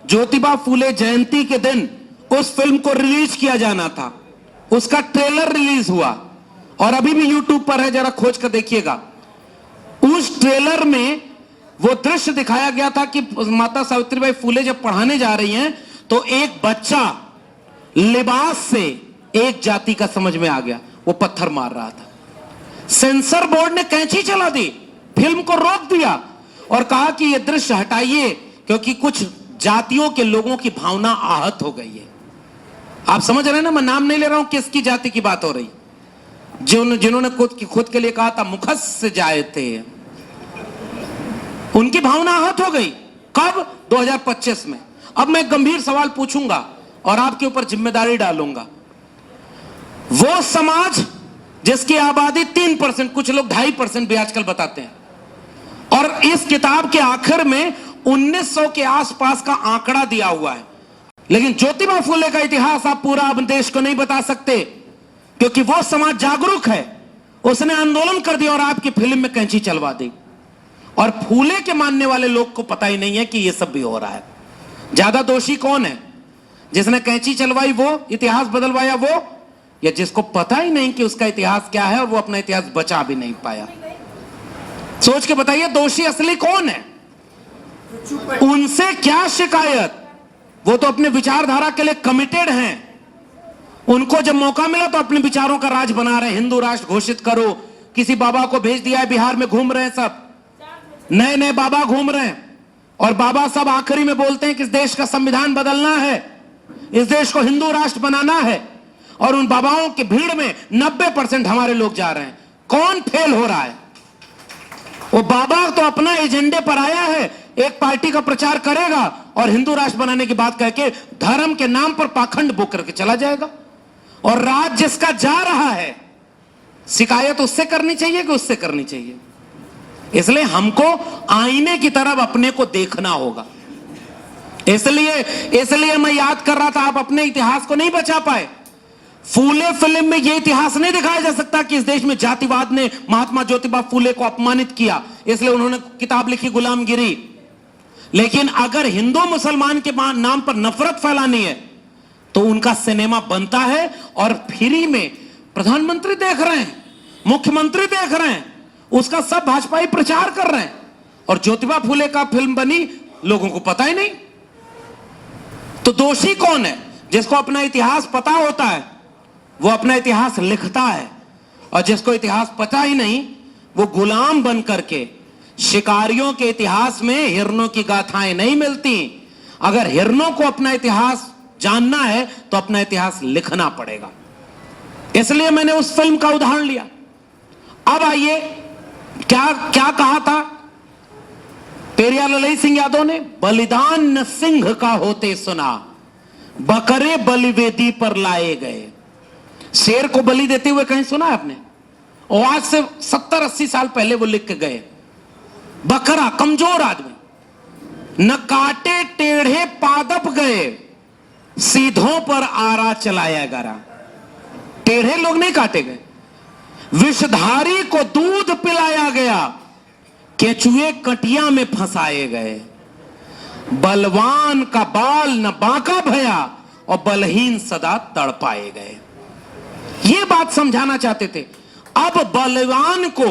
ज्योतिबा फूले जयंती के दिन उस फिल्म को रिलीज किया जाना था। उसका ट्रेलर रिलीज हुआ और अभी भी यूट्यूब पर है, जरा खोज कर देखिएगा। उस ट्रेलर में वो दृश्य दिखाया गया था कि माता सावित्रीबाई फूले जब पढ़ाने जा रही हैं तो एक बच्चा लिबास से एक जाति का समझ में आ गया, वो पत्थर मार रहा था। सेंसर बोर्ड ने कैंची चला दी, फिल्म को रोक दिया और कहा कि यह दृश्य हटाइए क्योंकि कुछ जातियों के लोगों की भावना आहत हो गई है। आप समझ रहे हैं ना, मैं नाम नहीं ले रहा हूं किसकी जाति की बात हो रही, जिन्होंने खुद के लिए कहा था मुखस से जाए थे, उनकी भावना आहत हो गई। कब? 2025 में। अब मैं गंभीर सवाल पूछूंगा और आपके ऊपर जिम्मेदारी डालूंगा। वो समाज जिसकी आबादी 3%, कुछ लोग 2.5% भी आजकल बताते हैं, और इस किताब के आखिर में 1900 के आसपास का आंकड़ा दिया हुआ है। लेकिन ज्योतिबा फूले का इतिहास आप पूरा अब देश को नहीं बता सकते क्योंकि वो समाज जागरूक है, उसने आंदोलन कर दिया और आपकी फिल्म में कैंची चलवा दी। और फूले के मानने वाले लोग को पता ही नहीं है कि ये सब भी हो रहा है। ज्यादा दोषी कौन है, जिसने कैंची चलवाई वो, इतिहास बदलवाया वो, या जिसको पता ही नहीं कि उसका इतिहास क्या है और वो अपना इतिहास बचा भी नहीं पाया? सोच के बताइए दोषी असली कौन है? उनसे क्या शिकायत? वो तो अपने विचारधारा के लिए कमिटेड हैं। उनको जब मौका मिला तो अपने विचारों का राज बना रहे हैं। हिंदू राष्ट्र घोषित करो, किसी बाबा को भेज दिया है, बिहार में घूम रहे हैं, सब नए नए बाबा घूम रहे हैं। और बाबा सब आखिरी में बोलते हैं कि इस देश का संविधान बदलना है, इस देश को हिंदू राष्ट्र बनाना है। और उन बाबाओं की भीड़ में 90% हमारे लोग जा रहे हैं। कौन फेल हो रहा है? वो बाबा तो अपना एजेंडे पर आया है, एक पार्टी का प्रचार करेगा और हिंदू राष्ट्र बनाने की बात करके धर्म के नाम पर पाखंड बुक करके चला जाएगा। और राज जिसका जा रहा है, शिकायत उससे करनी चाहिए कि उससे करनी चाहिए? इसलिए हमको आईने की तरफ अपने को देखना होगा। इसलिए मैं याद कर रहा था, आप अपने इतिहास को नहीं बचा पाए। फूले फिल्म में यह इतिहास नहीं दिखाया जा सकता कि इस देश में जातिवाद ने महात्मा ज्योतिबा फूले को अपमानित किया, इसलिए उन्होंने किताब लिखी गुलामगिरी। लेकिन अगर हिंदू मुसलमान के नाम पर नफरत फैलानी है तो उनका सिनेमा बनता है और फ्री में प्रधानमंत्री देख रहे हैं, मुख्यमंत्री देख रहे हैं, उसका सब भाजपाई प्रचार कर रहे हैं। और ज्योतिबा फुले का फिल्म बनी, लोगों को पता ही नहीं। तो दोषी कौन है? जिसको अपना इतिहास पता होता है वो अपना इतिहास लिखता है, और जिसको इतिहास पता ही नहीं वो गुलाम बन करके, शिकारियों के इतिहास में हिरणों की गाथाएं नहीं मिलती। अगर हिरणों को अपना इतिहास जानना है तो अपना इतिहास लिखना पड़ेगा। इसलिए मैंने उस फिल्म का उदाहरण लिया। अब आइए, क्या क्या कहा था पेरियार ललई सिंह यादव ने? बलिदान न सिंह का होते सुना, बकरे बलिवेदी पर लाए गए। शेर को बलि देते हुए कहीं सुना है आपने? और आज से 70-80 साल पहले वो लिख के गए। बकरा, कमजोर आदमी, न काटे टेढ़े पादप गए, सीधों पर आरा चलाया गया। टेढ़े लोग नहीं काटे गए। विषधारी को दूध पिलाया गया, केचुए कटिया में फंसाए गए। बलवान का बाल न बांका भया, और बलहीन सदा तड़पाए गए। ये बात समझाना चाहते थे। अब बलवान को,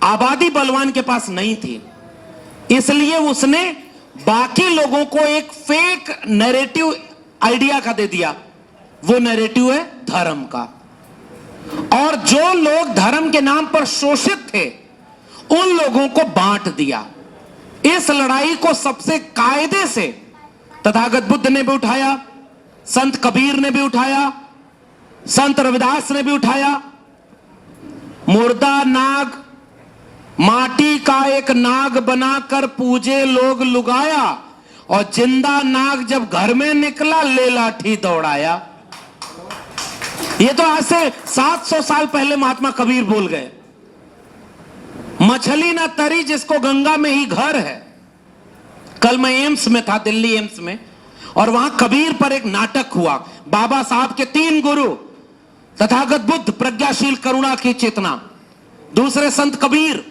आबादी बलवान के पास नहीं थी, इसलिए उसने बाकी लोगों को एक फेक नैरेटिव आइडिया का दे दिया। वो नैरेटिव है धर्म का। और जो लोग धर्म के नाम पर शोषित थे उन लोगों को बांट दिया। इस लड़ाई को सबसे कायदे से तथागत बुद्ध ने भी उठाया, संत कबीर ने भी उठाया, संत रविदास ने भी उठाया। मुर्दा नाग, माटी का एक नाग बनाकर पूजे लोग लुगाया, और जिंदा नाग जब घर में निकला ले लाठी दौड़ाया। ये तो आज से 700 साल पहले महात्मा कबीर बोल गए। मछली ना तरी जिसको गंगा में ही घर है। कल मैं एम्स में था, दिल्ली एम्स में, और वहां कबीर पर एक नाटक हुआ। बाबा साहब के 3 गुरु, तथागत बुद्ध प्रज्ञाशील करुणा की चेतना, दूसरे संत कबीर,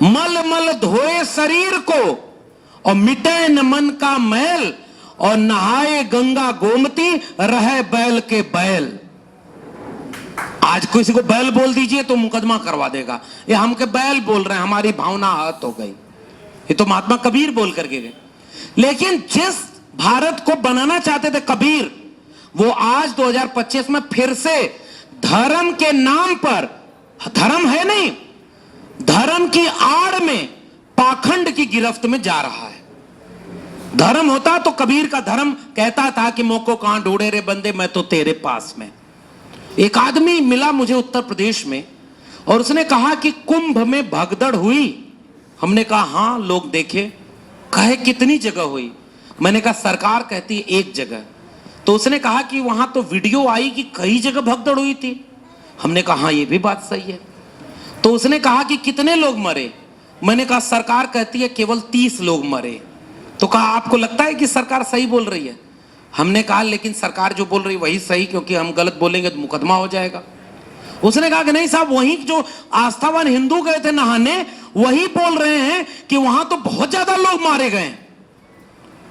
मल मल धोए शरीर को और मिटे न मन का मैल, और नहाए गंगा गोमती रहे बैल के बैल। आज किसी को बैल बोल दीजिए तो मुकदमा करवा देगा, ये हम के बैल बोल रहे हैं, हमारी भावना आहत हो गई। ये तो महात्मा कबीर बोल करके गए। लेकिन जिस भारत को बनाना चाहते थे कबीर, वो आज 2025 में फिर से धर्म के नाम पर, धर्म है नहीं, धर्म की आड़ में पाखंड की गिरफ्त में जा रहा है। धर्म होता तो कबीर का धर्म कहता था कि मोको कहां ढूंढे रे बंदे, मैं तो तेरे पास में। एक आदमी मिला मुझे उत्तर प्रदेश में, और उसने कहा कि कुंभ में भगदड़ हुई। हमने कहा हां, लोग देखे। कहे कितनी जगह हुई? मैंने कहा सरकार कहती है एक जगह। तो उसने कहा कि वहां तो वीडियो आई कि कई जगह भगदड़ हुई थी। हमने कहा हाँ, ये भी बात सही है। तो उसने कहा कि कितने लोग मरे? मैंने कहा सरकार कहती है केवल 30 लोग मरे। तो कहा आपको लगता है कि सरकार सही बोल रही है? हमने कहा लेकिन सरकार जो बोल रही है वही सही, क्योंकि हम गलत बोलेंगे तो मुकदमा हो जाएगा। उसने कहा कि नहीं साहब, वहीं जो आस्थावान हिंदू गए थे नहाने, वही बोल रहे हैं कि वहां तो बहुत ज्यादा लोग मारे गए,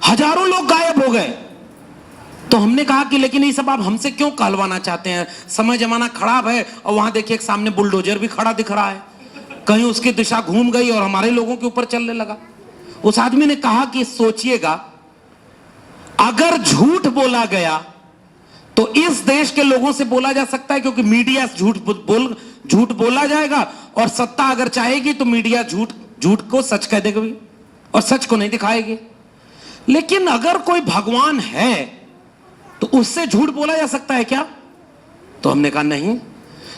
हजारों लोग गायब हो गए। तो हमने कहा कि लेकिन ये सब आप हमसे क्यों कहलवाना चाहते हैं? समय जमाना खराब है, और वहां देखिए एक सामने बुलडोजर भी खड़ा दिख रहा है, कहीं उसकी दिशा घूम गई और हमारे लोगों के ऊपर चलने लगा। उस आदमी ने कहा कि सोचिएगा, अगर झूठ बोला गया तो इस देश के लोगों से बोला जा सकता है, क्योंकि मीडिया झूठ बोला जाएगा, और सत्ता अगर चाहेगी तो मीडिया झूठ को सच कह देगी और सच को नहीं दिखाएगी। लेकिन अगर कोई भगवान है तो उससे झूठ बोला जा सकता है क्या? तो हमने कहा नहीं।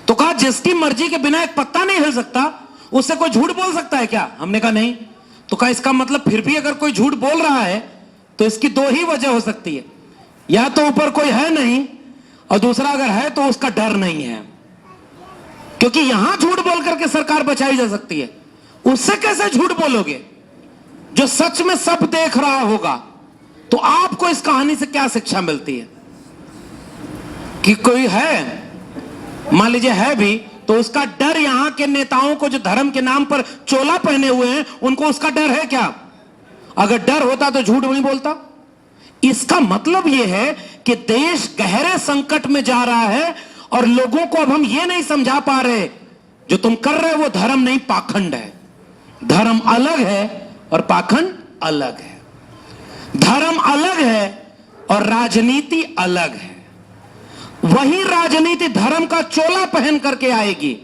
तो कहा जिसकी मर्जी के बिना एक पत्ता नहीं हिल सकता, उससे कोई झूठ बोल सकता है क्या? हमने कहा नहीं। तो कहा इसका मतलब फिर भी अगर कोई झूठ बोल रहा है तो इसकी 2 ही वजह हो सकती है, या तो ऊपर कोई है नहीं, और दूसरा अगर है तो उसका डर नहीं है। क्योंकि यहां झूठ बोल करके सरकार बचाई जा सकती है, उससे कैसे झूठ बोलोगे जो सच में सब देख रहा होगा? तो आपको इस कहानी से क्या शिक्षा मिलती है? कि कोई है, मान लीजिए है भी, तो उसका डर, यहां के नेताओं को जो धर्म के नाम पर चोला पहने हुए हैं, उनको उसका डर है क्या? अगर डर होता तो झूठ नहीं बोलता। इसका मतलब यह है कि देश गहरे संकट में जा रहा है, और लोगों को अब हम यह नहीं समझा पा रहे जो तुम कर रहे हो वो धर्म नहीं, पाखंड है। धर्म अलग है और पाखंड अलग है। धर्म अलग है और राजनीति अलग है। वही राजनीति धर्म का चोला पहन करके आएगी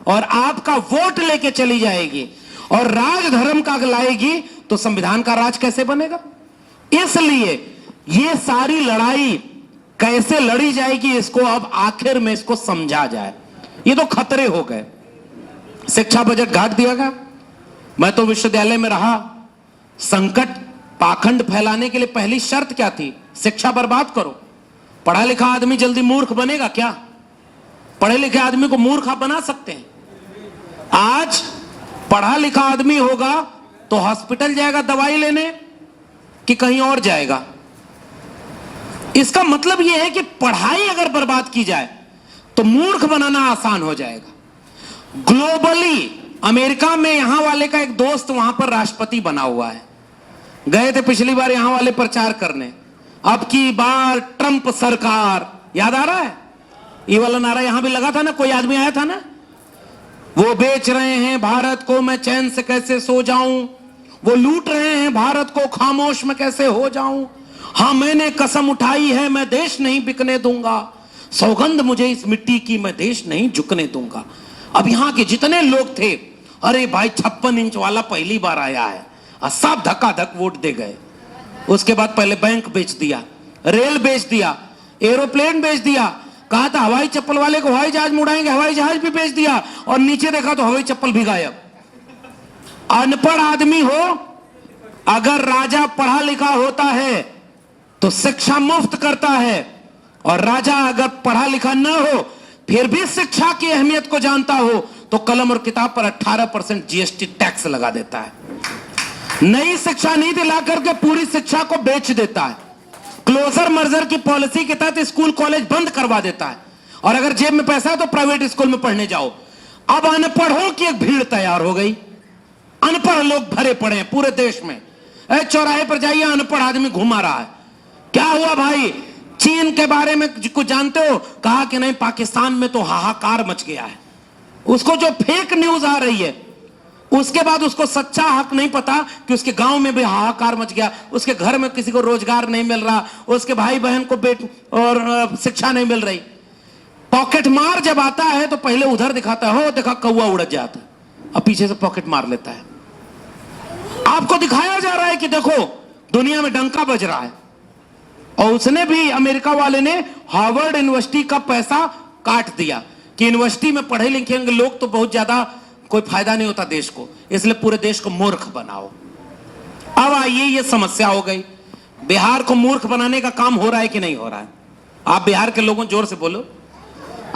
और आपका वोट लेके चली जाएगी और राज धर्म का लाएगी, तो संविधान का राज कैसे बनेगा? इसलिए ये सारी लड़ाई कैसे लड़ी जाएगी, इसको अब आखिर में इसको समझा जाए। ये तो खतरे हो गए। शिक्षा बजट घाट दिया गया। मैं तो विश्वविद्यालय में रहा। संकट पाखंड फैलाने के लिए पहली शर्त क्या थी? शिक्षा बर्बाद करो। पढ़ा लिखा आदमी जल्दी मूर्ख बनेगा क्या? पढ़े लिखे आदमी को मूर्ख आप बना सकते हैं? आज पढ़ा लिखा आदमी होगा तो हॉस्पिटल जाएगा दवाई लेने कि कहीं और जाएगा? इसका मतलब यह है कि पढ़ाई अगर बर्बाद की जाए तो मूर्ख बनाना आसान हो जाएगा। ग्लोबली अमेरिका में यहां वाले का एक दोस्त वहां पर राष्ट्रपति बना हुआ है। गए थे पिछली बार यहां वाले प्रचार करने। अब की बार ट्रंप सरकार, याद आ रहा है? ये वाला नारा यहां भी लगा था ना, कोई आदमी आया था ना, वो बेच रहे हैं भारत को, मैं चैन से कैसे सो जाऊं, वो लूट रहे हैं भारत को, खामोश में कैसे हो जाऊं, हां मैंने कसम उठाई है मैं देश नहीं बिकने दूंगा, सौगंध मुझे इस मिट्टी की मैं देश नहीं झुकने दूंगा। अब यहां के जितने लोग थे, अरे भाई 56 इंच वाला पहली बार आया है, सब धक्का-धक वोट दे गए। उसके बाद पहले बैंक बेच दिया, रेल बेच दिया, एरोप्लेन बेच दिया, कहा था हवाई चप्पल वाले को हवाई जहाज में उड़ाएंगे, हवाई जहाज भी बेच दिया, और नीचे देखा तो हवाई चप्पल भी गायब। अनपढ़ आदमी हो, अगर राजा पढ़ा लिखा होता है तो शिक्षा मुफ्त करता है, और राजा अगर पढ़ा लिखा न हो फिर भी शिक्षा की अहमियत को जानता हो तो कलम और किताब पर 18% जीएसटी टैक्स लगा देता है। नई शिक्षा नीति ला करके पूरी शिक्षा को बेच देता है। क्लोजर मर्जर की पॉलिसी के तहत स्कूल कॉलेज बंद करवा देता है, और अगर जेब में पैसा है तो प्राइवेट स्कूल में पढ़ने जाओ। अब अनपढ़ों की एक भीड़ तैयार हो गई। अनपढ़ लोग भरे पड़े हैं पूरे देश में। चौराहे पर जाइए, अनपढ़ आदमी घुमा रहा है। क्या हुआ भाई? चीन के बारे में कुछ जानते हो? कहा कि नहीं, पाकिस्तान में तो हाहाकार मच गया है। उसको जो फेक न्यूज आ रही है, उसके बाद उसको सच्चा हक नहीं पता कि उसके गांव में भी हाहाकार मच गया, उसके घर में किसी को रोजगार नहीं मिल रहा, उसके भाई बहन को और शिक्षा नहीं मिल रही। पॉकेट मार जब आता है तो पहले उधर दिखाता है, हो देखा कौवा उड़ जाता है, अब पीछे से पॉकेट मार लेता है। आपको दिखाया जा रहा है कि देखो दुनिया में डंका बज रहा है। और उसने भी, अमेरिका वाले ने हार्वर्ड यूनिवर्सिटी का पैसा काट दिया कि यूनिवर्सिटी में पढ़े लिखे लोग तो बहुत ज्यादा कोई फायदा नहीं होता देश को, इसलिए पूरे देश को मूर्ख बनाओ। अब आइए, ये समस्या हो गई। बिहार को मूर्ख बनाने का काम हो रहा है कि नहीं हो रहा है? आप बिहार के लोगों जोर से बोलो।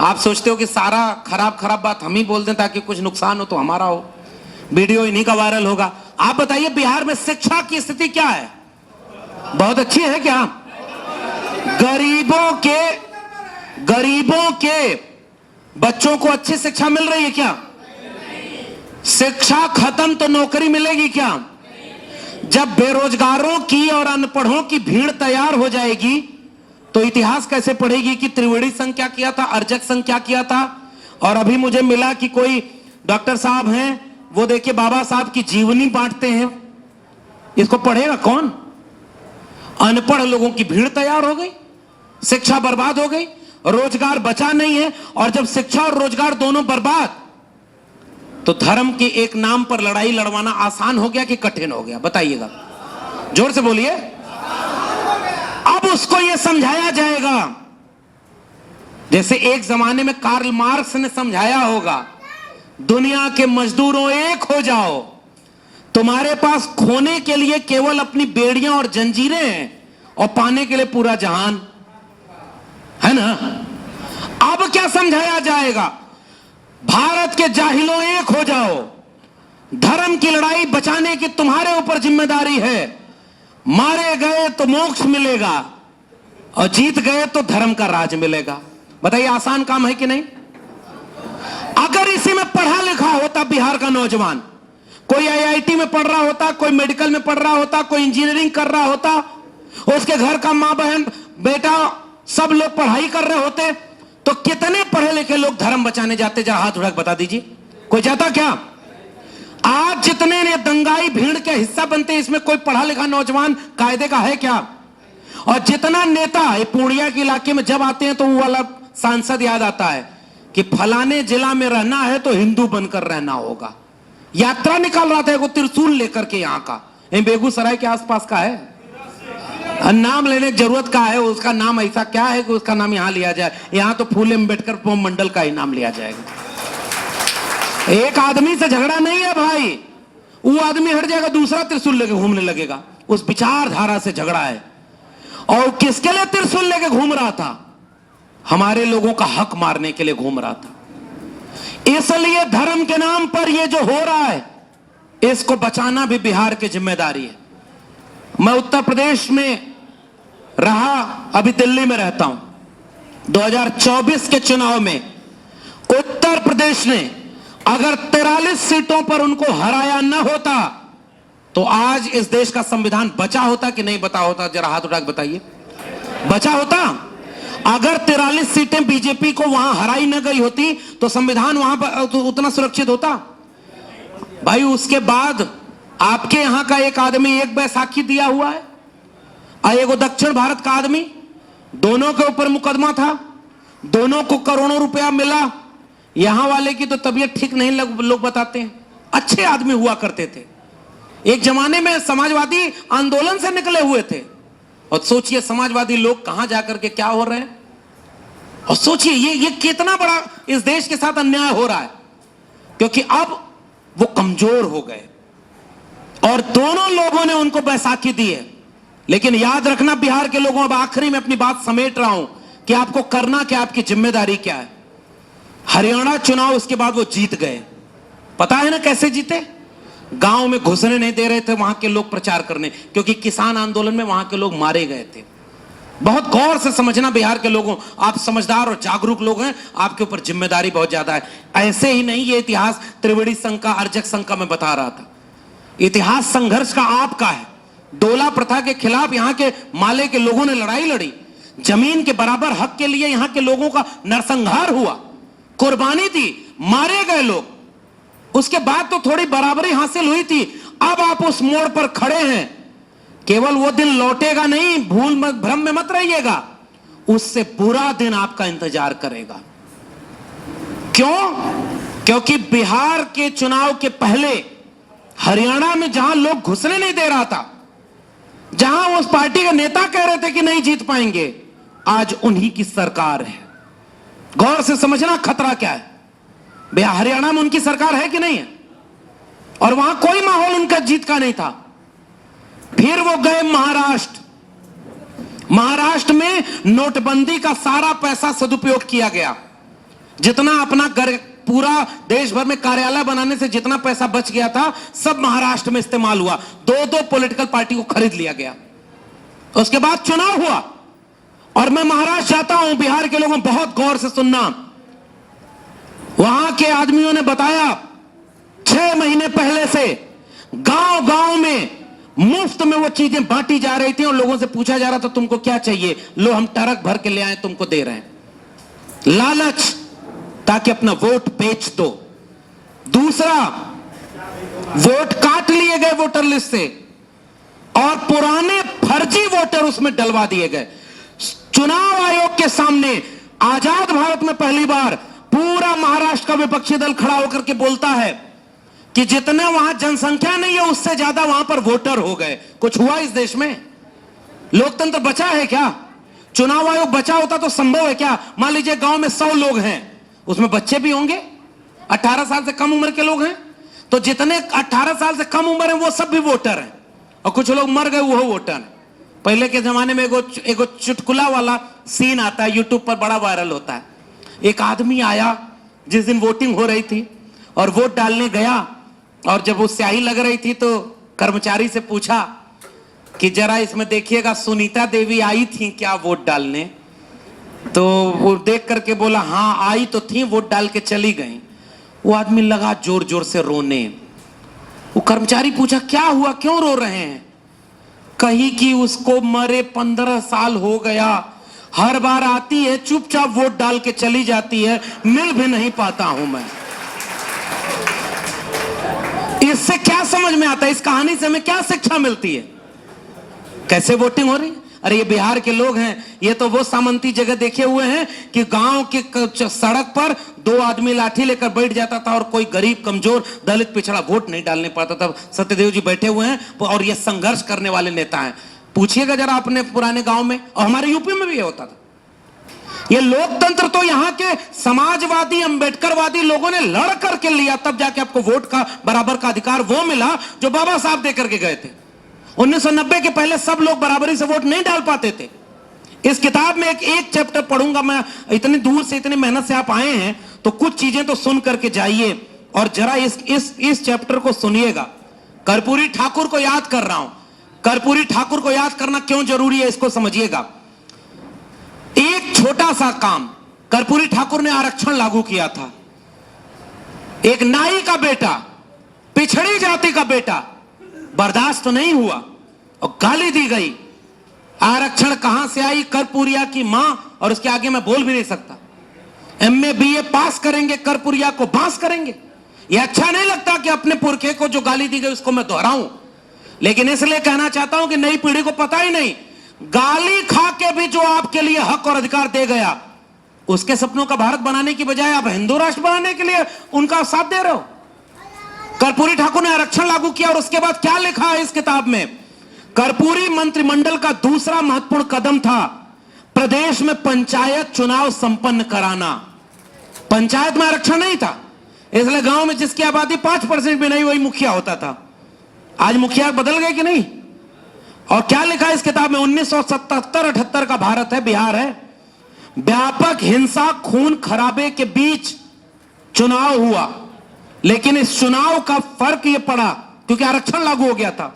आप सोचते हो कि सारा खराब खराब बात हम ही बोल दें ताकि कुछ नुकसान हो तो हमारा हो, वीडियो इन्हीं का वायरल होगा। आप बताइए बिहार में शिक्षा की स्थिति क्या है? बहुत अच्छी है क्या? गरीबों के बच्चों को अच्छी शिक्षा मिल रही है क्या? शिक्षा खत्म तो नौकरी मिलेगी क्या? जब बेरोजगारों की और अनपढ़ों की भीड़ तैयार हो जाएगी तो इतिहास कैसे पढ़ेगी कि त्रिवेणी संघ क्या किया था, अर्जक संघ क्या किया था। और अभी मुझे मिला कि कोई डॉक्टर साहब हैं, वो देखिए बाबा साहब की जीवनी बांटते हैं। इसको पढ़ेगा कौन? अनपढ़ लोगों की भीड़ तैयार हो गई, शिक्षा बर्बाद हो गई, रोजगार बचा नहीं है। और जब शिक्षा और रोजगार दोनों बर्बाद, तो धर्म के एक नाम पर लड़ाई लड़वाना आसान हो गया कि कठिन हो गया? बताइएगा, जोर से बोलिए। अब उसको यह समझाया जाएगा जैसे एक जमाने में कार्ल मार्क्स ने समझाया होगा, दुनिया के मजदूरों एक हो जाओ, तुम्हारे पास खोने के लिए केवल अपनी बेड़ियां और जंजीरें हैं और पाने के लिए पूरा जहान है ना। अब क्या समझाया जाएगा? भारत के जाहिलों एक हो जाओ, धर्म की लड़ाई बचाने की तुम्हारे ऊपर जिम्मेदारी है। मारे गए तो मोक्ष मिलेगा और जीत गए तो धर्म का राज मिलेगा। बताइए आसान काम है कि नहीं? अगर इसी में पढ़ा लिखा होता बिहार का नौजवान, कोई आईआईटी में पढ़ रहा होता, कोई मेडिकल में पढ़ रहा होता, कोई इंजीनियरिंग कर रहा होता, उसके घर का मां बहन बेटा सब लोग पढ़ाई कर रहे होते, तो कितने पढ़े लिखे लोग धर्म बचाने जाते? जरा हाथ उठा के बता दीजिए, कोई जाता क्या? आज जितने ने दंगाई भीड़ के हिस्सा बनते हैं, इसमें कोई पढ़ा लिखा नौजवान कायदे का है क्या? और जितना नेता पूर्णिया के इलाके में जब आते हैं तो वो वाला सांसद याद आता है कि फलाने जिला में रहना है तो हिंदू बनकर रहना होगा। यात्रा निकाल रहा था वो त्रिशूल लेकर के, यहां का बेगूसराय के आसपास का है, नाम लेने की जरूरत का है, उसका नाम ऐसा क्या है कि उसका नाम यहां लिया जाए? यहां तो फूले अम्बेडकर मंडल का ही नाम लिया जाएगा। एक आदमी से झगड़ा नहीं है भाई, वो आदमी हट जाएगा दूसरा त्रिशूल लेके घूमने लगेगा। उस विचारधारा से झगड़ा है। और किसके लिए त्रिशूल लेके घूम रहा था? हमारे लोगों का हक मारने के लिए घूम रहा था। इसलिए धर्म के नाम पर यह जो हो रहा है, इसको बचाना भी बिहार की जिम्मेदारी है। मैं उत्तर प्रदेश में रहा, अभी दिल्ली में रहता हूं। 2024 के चुनाव में उत्तर प्रदेश ने अगर 43 सीटों पर उनको हराया न होता तो आज इस देश का संविधान बचा होता कि नहीं बचा होता? जरा हाथ उठा के बताइए। बचा होता? अगर 43 सीटें बीजेपी को वहां हराई न गई होती तो संविधान वहां पर तो उतना सुरक्षित होता? भाई उसके बाद आपके यहां का एक आदमी एक बैसाखी दिया हुआ है और एक दक्षिण भारत का आदमी, दोनों के ऊपर मुकदमा था, दोनों को करोड़ों रुपया मिला। यहां वाले की तो तबीयत ठीक नहीं लोग बताते हैं, अच्छे आदमी हुआ करते थे, एक जमाने में समाजवादी आंदोलन से निकले हुए थे। और सोचिए समाजवादी लोग कहां जाकर के क्या हो रहे हैं। और सोचिए ये कितना बड़ा इस देश के साथ अन्याय हो रहा है, क्योंकि अब वो कमजोर हो गए और दोनों लोगों ने उनको बैसाखी दी है। लेकिन याद रखना बिहार के लोगों, अब आखिरी में अपनी बात समेट रहा हूं कि आपको करना क्या, आपकी जिम्मेदारी क्या है। हरियाणा चुनाव उसके बाद वो जीत गए, पता है ना कैसे जीते? गांव में घुसने नहीं दे रहे थे वहां के लोग प्रचार करने, क्योंकि किसान आंदोलन में वहां के लोग मारे गए थे। बहुत गौर से समझना बिहार के लोगों, आप समझदार और जागरूक लोग हैं, आपके ऊपर जिम्मेदारी बहुत ज्यादा है। ऐसे ही नहीं, ये इतिहास त्रिवेणी संघ का, अर्जक संघ का मैं बता रहा था, इतिहास संघर्ष का आपका है। डोला प्रथा के खिलाफ यहाँ के माले के लोगों ने लड़ाई लड़ी, जमीन के बराबर हक के लिए यहाँ के लोगों का नरसंहार हुआ, कुर्बानी दी, मारे गए लोग। उसके बाद तो थोड़ी बराबरी हासिल हुई थी। अब आप उस मोड़ पर खड़े हैं, केवल वो दिन लौटेगा नहीं, भूल मत, भ्रम में मत रहिएगा, उससे बुरा दिन आपका इंतजार करेगा। क्यों? क्योंकि बिहार के चुनाव के पहले हरियाणा में जहां लोग घुसने नहीं दे रहा था, जहां उस पार्टी के नेता कह रहे थे कि नहीं जीत पाएंगे, आज उन्हीं की सरकार है। गौर से समझना खतरा क्या है। बिहार हरियाणा में उनकी सरकार है कि नहीं है, और वहां कोई माहौल उनका जीत का नहीं था। फिर वो गए महाराष्ट्र, महाराष्ट्र में नोटबंदी का सारा पैसा सदुपयोग किया गया। जितना अपना पूरा देश भर में कार्यालय बनाने से जितना पैसा बच गया था, सब महाराष्ट्र में इस्तेमाल हुआ। दो पॉलिटिकल पार्टी को खरीद लिया गया। उसके बाद चुनाव हुआ, और मैं महाराष्ट्र जाता हूं, बिहार के लोगों बहुत गौर से सुनना, वहां के आदमियों ने बताया 6 महीने पहले से गांव गांव में मुफ्त में वो चीजें बांटी जा रही थी और लोगों से पूछा जा रहा था तुमको क्या चाहिए, लो हम ट्रक भर के ले आए तुमको दे रहे हैं। लालच, ताकि अपना वोट बेच दो। दूसरा, वोट काट लिए गए वोटर लिस्ट से और पुराने फर्जी वोटर उसमें डलवा दिए गए। चुनाव आयोग के सामने आजाद भारत में पहली बार पूरा महाराष्ट्र का विपक्षी दल खड़ा होकर के बोलता है कि जितने वहां जनसंख्या नहीं है उससे ज्यादा वहां पर वोटर हो गए। कुछ हुआ इस देश में? लोकतंत्र बचा है क्या? चुनाव आयोग बचा होता तो संभव है क्या? मान लीजिए गांव में 100 लोग हैं, उसमें बच्चे भी होंगे, 18 साल से कम उम्र के लोग हैं, तो जितने 18 साल से कम उम्र है वो सब भी वोटर हैं, और कुछ लोग मर गए वो वोटर हैं। पहले के जमाने में एगो चुटकुला वाला सीन आता है, यूट्यूब पर बड़ा वायरल होता है। एक आदमी आया जिस दिन वोटिंग हो रही थी और वोट डालने गया, और जब वो स्याही लग रही थी तो कर्मचारी से पूछा कि जरा इसमें देखिएगा सुनीता देवी आई थी क्या वोट डालने? तो वो देख करके बोला हाँ आई तो थी, वोट डाल के चली गई। वो आदमी लगा जोर जोर से रोने। वो कर्मचारी पूछा क्या हुआ, क्यों रो रहे हैं? कही कि उसको मरे 15 साल हो गया, हर बार आती है चुपचाप वोट डाल के चली जाती है, मिल भी नहीं पाता हूं मैं। इस इससे क्या समझ में आता है, इस कहानी से हमें क्या शिक्षा मिलती है, कैसे वोटिंग हो रही है? अरे ये बिहार के लोग हैं, ये तो वो सामंती जगह देखे हुए हैं कि गांव के सड़क पर 2 आदमी लाठी लेकर बैठ जाता था और कोई गरीब कमजोर दलित पिछड़ा वोट नहीं डालने पाता था। सत्यदेव जी बैठे हुए हैं और ये संघर्ष करने वाले नेता हैं। पूछिएगा जरा अपने पुराने गांव में, और हमारे यूपी में भी ये होता था। ये लोकतंत्र तो यहाँ के समाजवादी अंबेडकरवादी लोगों ने लड़ करके लिया, तब जाके आपको वोट का बराबर का अधिकार वो मिला जो बाबा साहब दे करके गए थे। 1990 के पहले सब लोग बराबरी से वोट नहीं डाल पाते थे। इस किताब में एक चैप्टर पढ़ूंगा मैं, इतनी दूर से इतनी मेहनत से आप आए हैं तो कुछ चीजें तो सुन करके जाइए और जरा इस चैप्टर को सुनिएगा। कर्पूरी ठाकुर को याद कर रहा हूं। कर्पूरी ठाकुर को याद करना क्यों जरूरी है इसको समझिएगा। एक छोटा सा काम कर्पूरी ठाकुर ने आरक्षण लागू किया था। एक नाई का बेटा, पिछड़ी जाति का बेटा, बर्दाश्त तो नहीं हुआ और गाली दी गई। आरक्षण कहां से आई? कर्पूरिया की मां, और उसके आगे मैं बोल भी नहीं सकता। MA BA पास करेंगे, कर्पूरिया को बांस करेंगे। यह अच्छा नहीं लगता कि अपने पुरखे को जो गाली दी गई उसको मैं दोहराऊं, लेकिन इसलिए कहना चाहता हूं कि नई पीढ़ी को पता ही नहीं, गाली खा के भी जो आपके लिए हक और अधिकार दे गया, उसके सपनों का भारत बनाने की बजाय आप हिंदू राष्ट्र बनाने के लिए उनका साथ दे रहे हो। कर्पूरी ठाकुर ने आरक्षण लागू किया और उसके बाद क्या लिखा है इस किताब में? कर्पूरी मंत्रिमंडल का दूसरा महत्वपूर्ण कदम था प्रदेश में पंचायत चुनाव संपन्न कराना। पंचायत में आरक्षण नहीं था, इसलिए गांव में जिसकी आबादी 5% भी नहीं वही मुखिया होता था। आज मुखिया बदल गए कि नहीं? और क्या लिखा है इस किताब में? 1977-78 का भारत है, बिहार है। व्यापक हिंसा खून खराबे के बीच चुनाव हुआ, लेकिन इस चुनाव का फर्क यह पड़ा क्योंकि आरक्षण लागू हो गया था।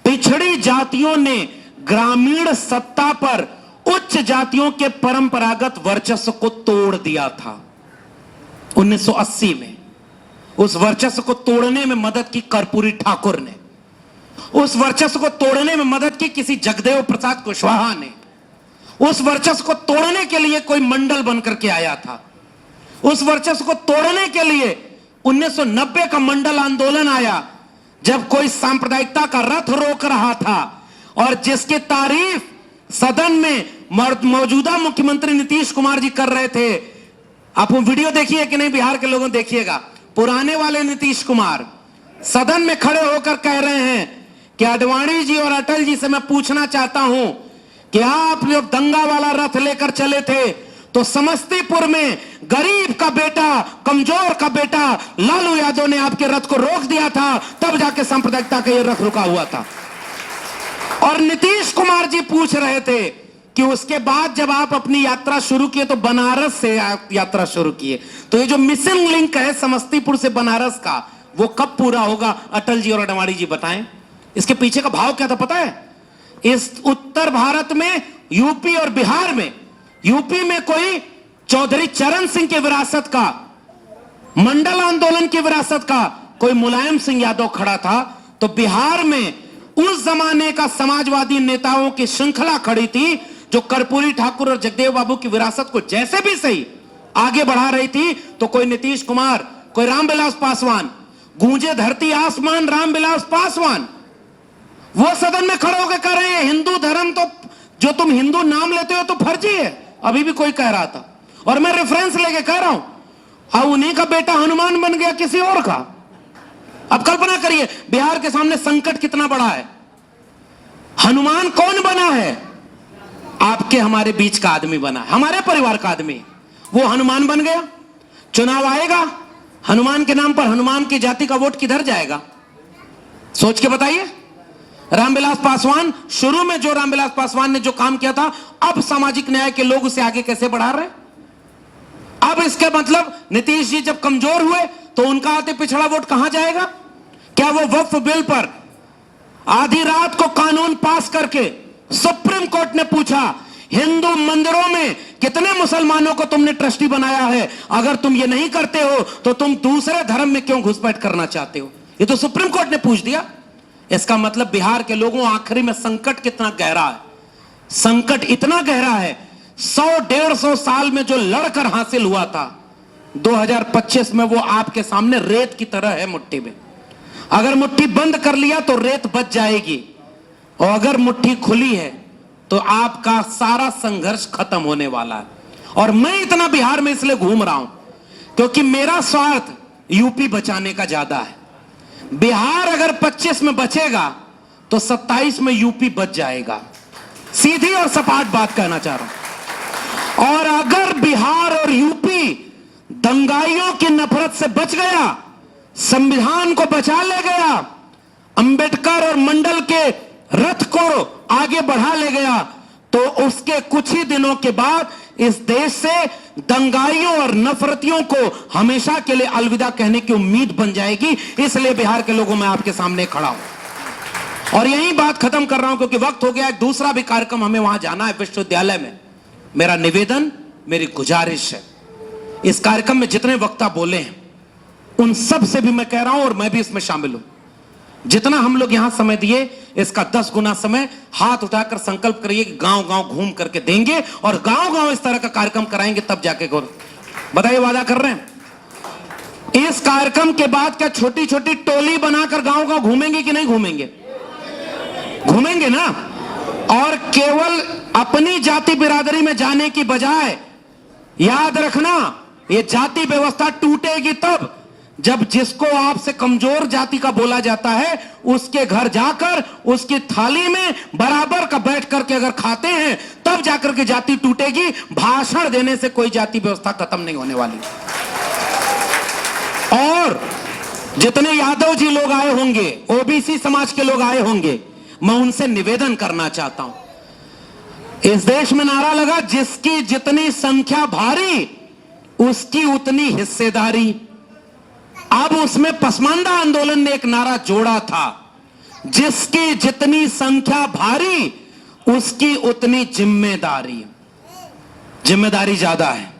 पिछड़ी जातियों ने ग्रामीण सत्ता पर उच्च जातियों के परंपरागत वर्चस्व को तोड़ दिया था। 1980 में उस वर्चस्व को तोड़ने में मदद की कर्पूरी ठाकुर ने। उस वर्चस्व को तोड़ने में मदद की किसी जगदेव प्रसाद कुशवाहा ने। उस वर्चस्व को तोड़ने के लिए कोई मंडल बनकर के आया था। उस वर्चस्व को तोड़ने के लिए 1990 का मंडल आंदोलन आया, जब कोई सांप्रदायिकता का रथ रोक रहा था और जिसकी तारीफ सदन में मौजूदा मुख्यमंत्री नीतीश कुमार जी कर रहे थे। आप वो वीडियो देखिए कि नहीं, बिहार के लोगों देखिएगा। पुराने वाले नीतीश कुमार सदन में खड़े होकर कह रहे हैं कि आडवाणी जी और अटल जी से मैं पूछना चाहता हूं कि आप जब दंगा वाला रथ लेकर चले थे तो समस्तीपुर में गरीब का बेटा, कमजोर का बेटा लालू यादव ने आपके रथ को रोक दिया था, तब जाके सांप्रदायिकता का यह रथ रुका हुआ था। और नीतीश कुमार जी पूछ रहे थे कि उसके बाद जब आप अपनी यात्रा शुरू किए तो बनारस से यात्रा शुरू किए, तो ये जो मिसिंग लिंक है समस्तीपुर से बनारस का, वो कब पूरा होगा? अटल जी और आडवाणी जी बताएं। इसके पीछे का भाव क्या था पता है? इस उत्तर भारत में यूपी और बिहार में, यूपी में कोई चौधरी चरण सिंह की विरासत का, मंडल आंदोलन की विरासत का कोई मुलायम सिंह यादव खड़ा था, तो बिहार में उस जमाने का समाजवादी नेताओं की श्रृंखला खड़ी थी जो कर्पूरी ठाकुर और जगदेव बाबू की विरासत को जैसे भी सही आगे बढ़ा रही थी। तो कोई नीतीश कुमार, कोई रामविलास पासवान, गूंजे धरती आसमान रामविलास पासवान, वो सदन में खड़े होकर कह रहे हैं हिंदू धर्म तो, जो तुम हिंदू नाम लेते हो तो फर्जी है। अभी भी कोई कह रहा था और मैं रेफरेंस लेके कह रहा हूं, अब उन्हीं का बेटा हनुमान बन गया किसी और का। अब कल्पना करिए बिहार के सामने संकट कितना बड़ा है। हनुमान कौन बना है? आपके हमारे बीच का आदमी बना है, हमारे परिवार का आदमी। वो हनुमान बन गया, चुनाव आएगा, हनुमान के नाम पर हनुमान की जाति का वोट किधर जाएगा? सोच के बताइए। रामविलास पासवान, शुरू में जो रामविलास पासवान ने जो काम किया था, अब सामाजिक न्याय के लोग उसे आगे कैसे बढ़ा रहे? अब इसके मतलब नीतीश जी जब कमजोर हुए तो उनका अति पिछड़ा वोट कहां जाएगा? क्या वो वक्फ बिल पर आधी रात को कानून पास करके सुप्रीम कोर्ट ने पूछा हिंदू मंदिरों में कितने मुसलमानों को तुमने ट्रस्टी बनाया है, अगर तुम ये नहीं करते हो तो तुम दूसरे धर्म में क्यों घुसपैठ करना चाहते हो? ये तो सुप्रीम कोर्ट ने पूछ दिया। इसका मतलब बिहार के लोगों, आखिरी में संकट कितना गहरा है। संकट इतना गहरा है, 100-150 साल में जो लड़कर हासिल हुआ था, 2025 में वो आपके सामने रेत की तरह है मुट्ठी में। अगर मुट्ठी बंद कर लिया तो रेत बच जाएगी, और अगर मुट्ठी खुली है तो आपका सारा संघर्ष खत्म होने वाला है। और मैं इतना बिहार में इसलिए घूम रहा हूं क्योंकि मेरा स्वार्थ यूपी बचाने का ज्यादा है। बिहार अगर 25 में बचेगा तो 27 में यूपी बच जाएगा। सीधी और सपाट बात कहना चाह रहा हूं। और अगर बिहार और यूपी दंगाइयों की नफरत से बच गया, संविधान को बचा ले गया, अंबेडकर और मंडल के रथ को आगे बढ़ा ले गया, तो उसके कुछ ही दिनों के बाद इस देश से दंगाइयों और नफरतियों को हमेशा के लिए अलविदा कहने की उम्मीद बन जाएगी। इसलिए बिहार के लोगों में आपके सामने खड़ा हूं और यही बात खत्म कर रहा हूं क्योंकि वक्त हो गया। एक दूसरा भी कार्यक्रम हमें वहां जाना है विश्वविद्यालय में। मेरा निवेदन, मेरी गुजारिश है, इस कार्यक्रम में जितने वक्ता बोले हैं उन सब से भी मैं कह रहा हूं और मैं भी इसमें शामिल हूं, जितना हम लोग यहां समय दिए इसका 10 गुना समय हाथ उठाकर संकल्प करिए कि गांव गांव घूम करके देंगे और गांव गांव इस तरह का कार्यक्रम कराएंगे, तब जाके बताइए वादा कर रहे हैं। इस कार्यक्रम के बाद क्या छोटी छोटी टोली बनाकर गांव गांव घूमेंगे कि नहीं घूमेंगे? घूमेंगे ना। और केवल अपनी जाति बिरादरी में जाने की बजाय याद रखना, यह जाति व्यवस्था टूटेगी तब जब जिसको आपसे कमजोर जाति का बोला जाता है उसके घर जाकर उसकी थाली में बराबर का बैठ करके अगर खाते हैं तब जाकर के जाति टूटेगी। भाषण देने से कोई जाति व्यवस्था खत्म नहीं होने वाली। और जितने यादव जी लोग आए होंगे, ओबीसी समाज के लोग आए होंगे, मैं उनसे निवेदन करना चाहता हूं। इस देश में नारा लगा, जिसकी जितनी संख्या भारी उसकी उतनी हिस्सेदारी। अब उसमें पसमानदा आंदोलन ने एक नारा जोड़ा था, जिसकी जितनी संख्या भारी उसकी उतनी जिम्मेदारी। जिम्मेदारी ज्यादा है।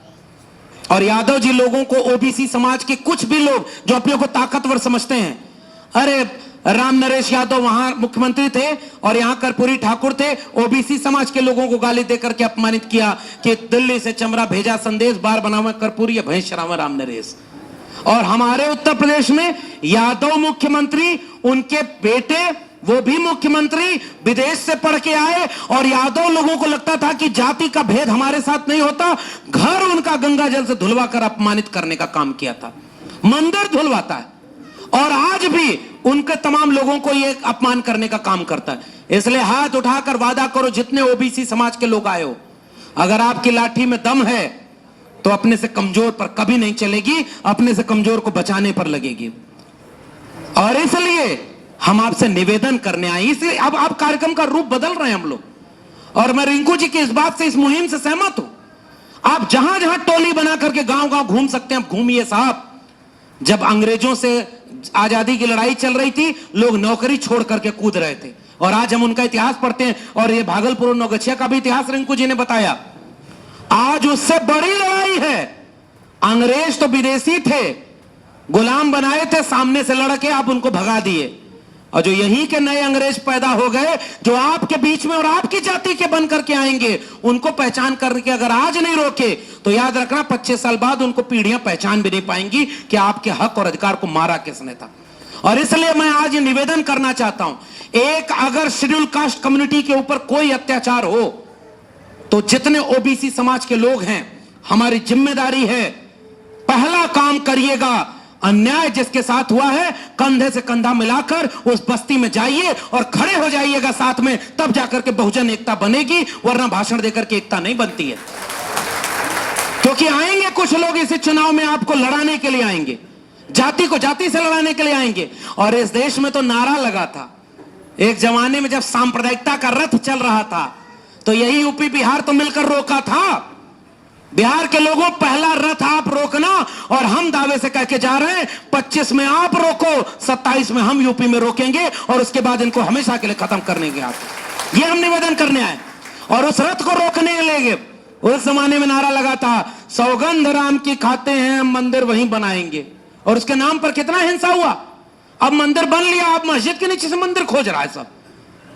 और यादव जी लोगों को, ओबीसी समाज के कुछ भी लोग जो अपने को ताकतवर समझते हैं, अरे राम नरेश यादव वहां मुख्यमंत्री थे और यहां कर्पूरी ठाकुर थे, ओबीसी समाज के लोगों को गाली देकर के अपमानित किया कि दिल्ली से चमरा भेजा संदेश, बार बनावा कर्पूरी या भैंस चरावा राम नरेश। और हमारे उत्तर प्रदेश में यादव मुख्यमंत्री, उनके बेटे वो भी मुख्यमंत्री विदेश से पढ़ के आए और यादव लोगों को लगता था कि जाति का भेद हमारे साथ नहीं होता। घर उनका गंगा जल से धुलवा कर अपमानित करने का काम किया था, मंदिर धुलवाता है और आज भी उनके तमाम लोगों को ये अपमान करने का काम करता है। इसलिए हाथ उठाकर वादा करो, जितने ओबीसी समाज के लोग आए हो, अगर आपकी लाठी में दम है तो अपने से कमजोर पर कभी नहीं चलेगी, अपने से कमजोर को बचाने पर लगेगी। और इसलिए हम आपसे निवेदन करने आए। इसलिए अब आप कार्यक्रम का रूप बदल रहे हैं हम लोग, और मैं रिंकू जी की इस बात से, इस मुहिम से सहमत हूं। आप जहां जहां टोली बना करके गांव गांव घूम सकते हैं, आप घूमिए साहब। जब अंग्रेजों से आजादी की लड़ाई चल रही थी, लोग नौकरी छोड़ करके कूद रहे थे, और आज हम उनका इतिहास पढ़ते हैं। और ये भागलपुर और नौगछिया का भी इतिहास रिंकू जी ने बताया। आज उससे बड़ी लड़ाई है। अंग्रेज तो विदेशी थे, गुलाम बनाए थे, सामने से लड़के आप उनको भगा दिए। और जो यहीं के नए अंग्रेज पैदा हो गए, जो आपके बीच में और आपकी जाति के बन करके आएंगे, उनको पहचान करके अगर आज नहीं रोके तो याद रखना 25 साल बाद उनको पीढ़ियां पहचान भी नहीं पाएंगी कि आपके हक और अधिकार को मारा किसने था। और इसलिए मैं आज ये निवेदन करना चाहता हूं, एक अगर शेड्यूल कास्ट कम्युनिटी के ऊपर कोई अत्याचार हो तो जितने ओबीसी समाज के लोग हैं, हमारी जिम्मेदारी है, पहला काम करिएगा, अन्याय जिसके साथ हुआ है कंधे से कंधा मिलाकर उस बस्ती में जाइए और खड़े हो जाइएगा साथ में, तब जाकर के बहुजन एकता बनेगी, वरना भाषण देकर के एकता नहीं बनती है। क्योंकि आएंगे कुछ लोग इस चुनाव में आपको लड़ाने के लिए आएंगे, जाति को जाति से लड़ाने के लिए आएंगे। और इस देश में तो नारा लगा था एक जमाने में, जब सांप्रदायिकता का रथ चल रहा था, तो यही यूपी बिहार तो मिलकर रोका था। बिहार के लोगों, पहला रथ आप रोकना, और हम दावे से कह के जा रहे हैं 25 में आप रोको, 27 में हम यूपी में रोकेंगे और उसके बाद इनको हमेशा के लिए खत्म करने के आप ये हम निवेदन करने आए। और उस रथ को रोकने के लिए उस जमाने में नारा लगा था, सौगंध राम की खाते हैं, मंदिर वहीं बनाएंगे। और उसके नाम पर कितना हिंसा हुआ। अब मंदिर बन लिया, अब मस्जिद के नीचे से मंदिर खोज रहा है सब।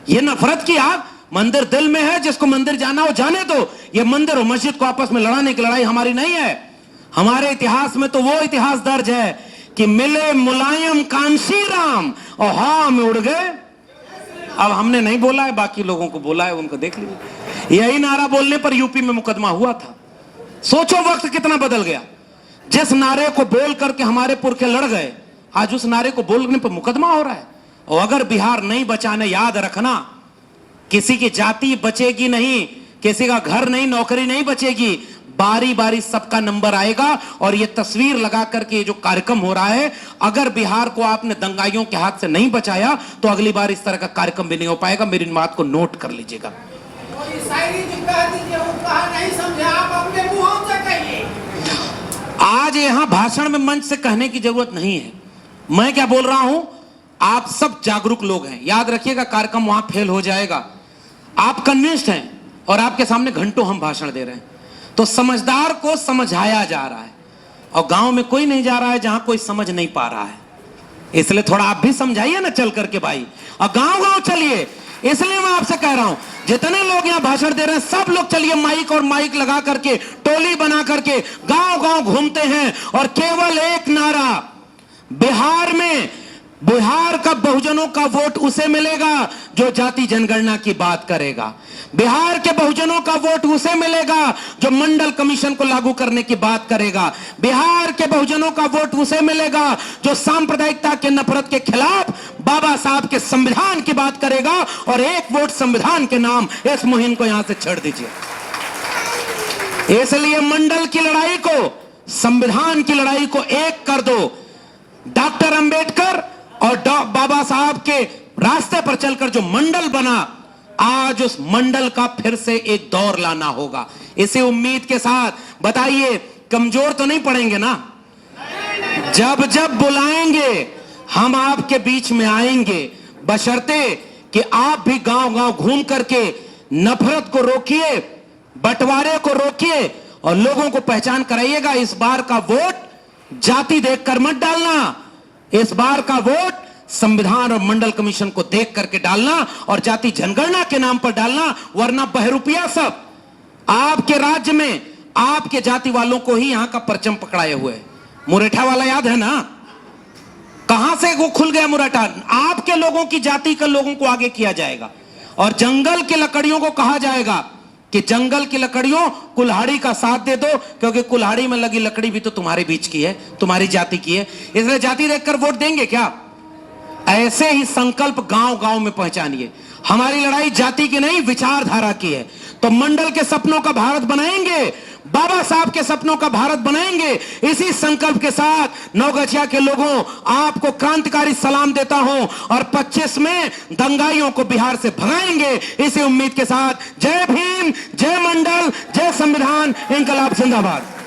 ये नफरत की आग मंदिर दिल में है, जिसको मंदिर जाना हो जाने दो। ये मंदिर और मस्जिद को आपस में लड़ाने की लड़ाई हमारी नहीं है। हमारे इतिहास में तो वो इतिहास दर्ज है कि मिले मुलायम कांशीराम और हवा में उड़ गए। अब हमने नहीं बोला है, बाकी लोगों को बोला है, उनको देख लीजिए। यही नारा बोलने पर यूपी में मुकदमा हुआ था। सोचो वक्त कितना बदल गया। जिस नारे को बोल करके हमारे पुरखे लड़ गए, आज उस नारे को बोलने पर मुकदमा हो रहा है। और अगर बिहार नहीं बचाने, याद रखना, किसी की जाति बचेगी नहीं, किसी का घर नहीं, नौकरी नहीं बचेगी। बारी बारी सबका नंबर आएगा। और ये तस्वीर लगा करके ये जो कार्यक्रम हो रहा है, अगर बिहार को आपने दंगाइयों के हाथ से नहीं बचाया तो अगली बार इस तरह का कार्यक्रम भी नहीं हो पाएगा। मेरी बात को नोट कर लीजिएगा। आज यहां भाषण में मंच से कहने की जरूरत नहीं है। मैं क्या बोल रहा हूं, आप सब जागरूक लोग हैं। याद रखिएगा, कार्यक्रम वहां फेल हो जाएगा। आप कन्विंस्ड हैं और आपके सामने घंटों हम भाषण दे रहे हैं। तो समझदार को समझाया जा रहा है और गांव में कोई नहीं जा रहा है जहां कोई समझ नहीं पा रहा है। इसलिए थोड़ा आप भी समझाइए ना चल करके भाई, और गांव गांव चलिए। इसलिए मैं आपसे कह रहा हूं, जितने लोग यहां भाषण दे रहे हैं सब लोग चलिए, माइक और माइक लगा करके, टोली बना करके गांव गांव घूमते हैं और केवल एक नारा, बिहार में, बिहार का बहुजनों का वोट उसे मिलेगा जो जाति जनगणना की बात करेगा। बिहार के बहुजनों का वोट उसे मिलेगा जो मंडल कमीशन को लागू करने की बात करेगा। बिहार के बहुजनों का वोट उसे मिलेगा जो सांप्रदायिकता के नफरत के खिलाफ बाबा साहब के संविधान की बात करेगा। और एक वोट संविधान के नाम, इस मुहिम को यहां से छेड़ दीजिए। इसलिए मंडल की लड़ाई को, संविधान की लड़ाई को एक कर दो। डॉक्टर अंबेडकर और बाबा साहब के रास्ते पर चलकर जो मंडल बना, आज उस मंडल का फिर से एक दौर लाना होगा। इसी उम्मीद के साथ बताइए, कमजोर तो नहीं पड़ेंगे ना? जब जब बुलाएंगे हम आपके बीच में आएंगे, बशर्ते कि आप भी गांव गांव घूम करके नफरत को रोकिए, बंटवारे को रोकिए और लोगों को पहचान कराइएगा। इस बार का वोट जाति देखकर मत डालना, इस बार का वोट संविधान और मंडल कमीशन को देख करके डालना और जाति जनगणना के नाम पर डालना, वरना बहरूपिया सब आपके राज्य में आपके जाति वालों को ही यहां का परचम पकड़ाए हुए। मुरेठा वाला याद है ना, कहां से वो खुल गया मुरेठा? आपके लोगों की जाति के लोगों को आगे किया जाएगा और जंगल की लकड़ियों को कहा जाएगा कि जंगल की लकड़ियों कुल्हाड़ी का साथ दे दो, क्योंकि कुल्हाड़ी में लगी लकड़ी भी तो तुम्हारे बीच की है, तुम्हारी जाति की है। इसलिए जाति देखकर वोट देंगे क्या? ऐसे ही संकल्प गांव गांव में पहचानिए। हमारी लड़ाई जाति की नहीं, विचारधारा की है। तो मंडल के सपनों का भारत बनाएंगे, बाबा साहब के सपनों का भारत बनाएंगे। इसी संकल्प के साथ नवगछिया के लोगों, आपको क्रांतिकारी सलाम देता हूं और 25 में दंगाइयों को बिहार से भगाएंगे। इसी उम्मीद के साथ जय भीम, जय मंडल, जय संविधान, इंकलाब जिंदाबाद।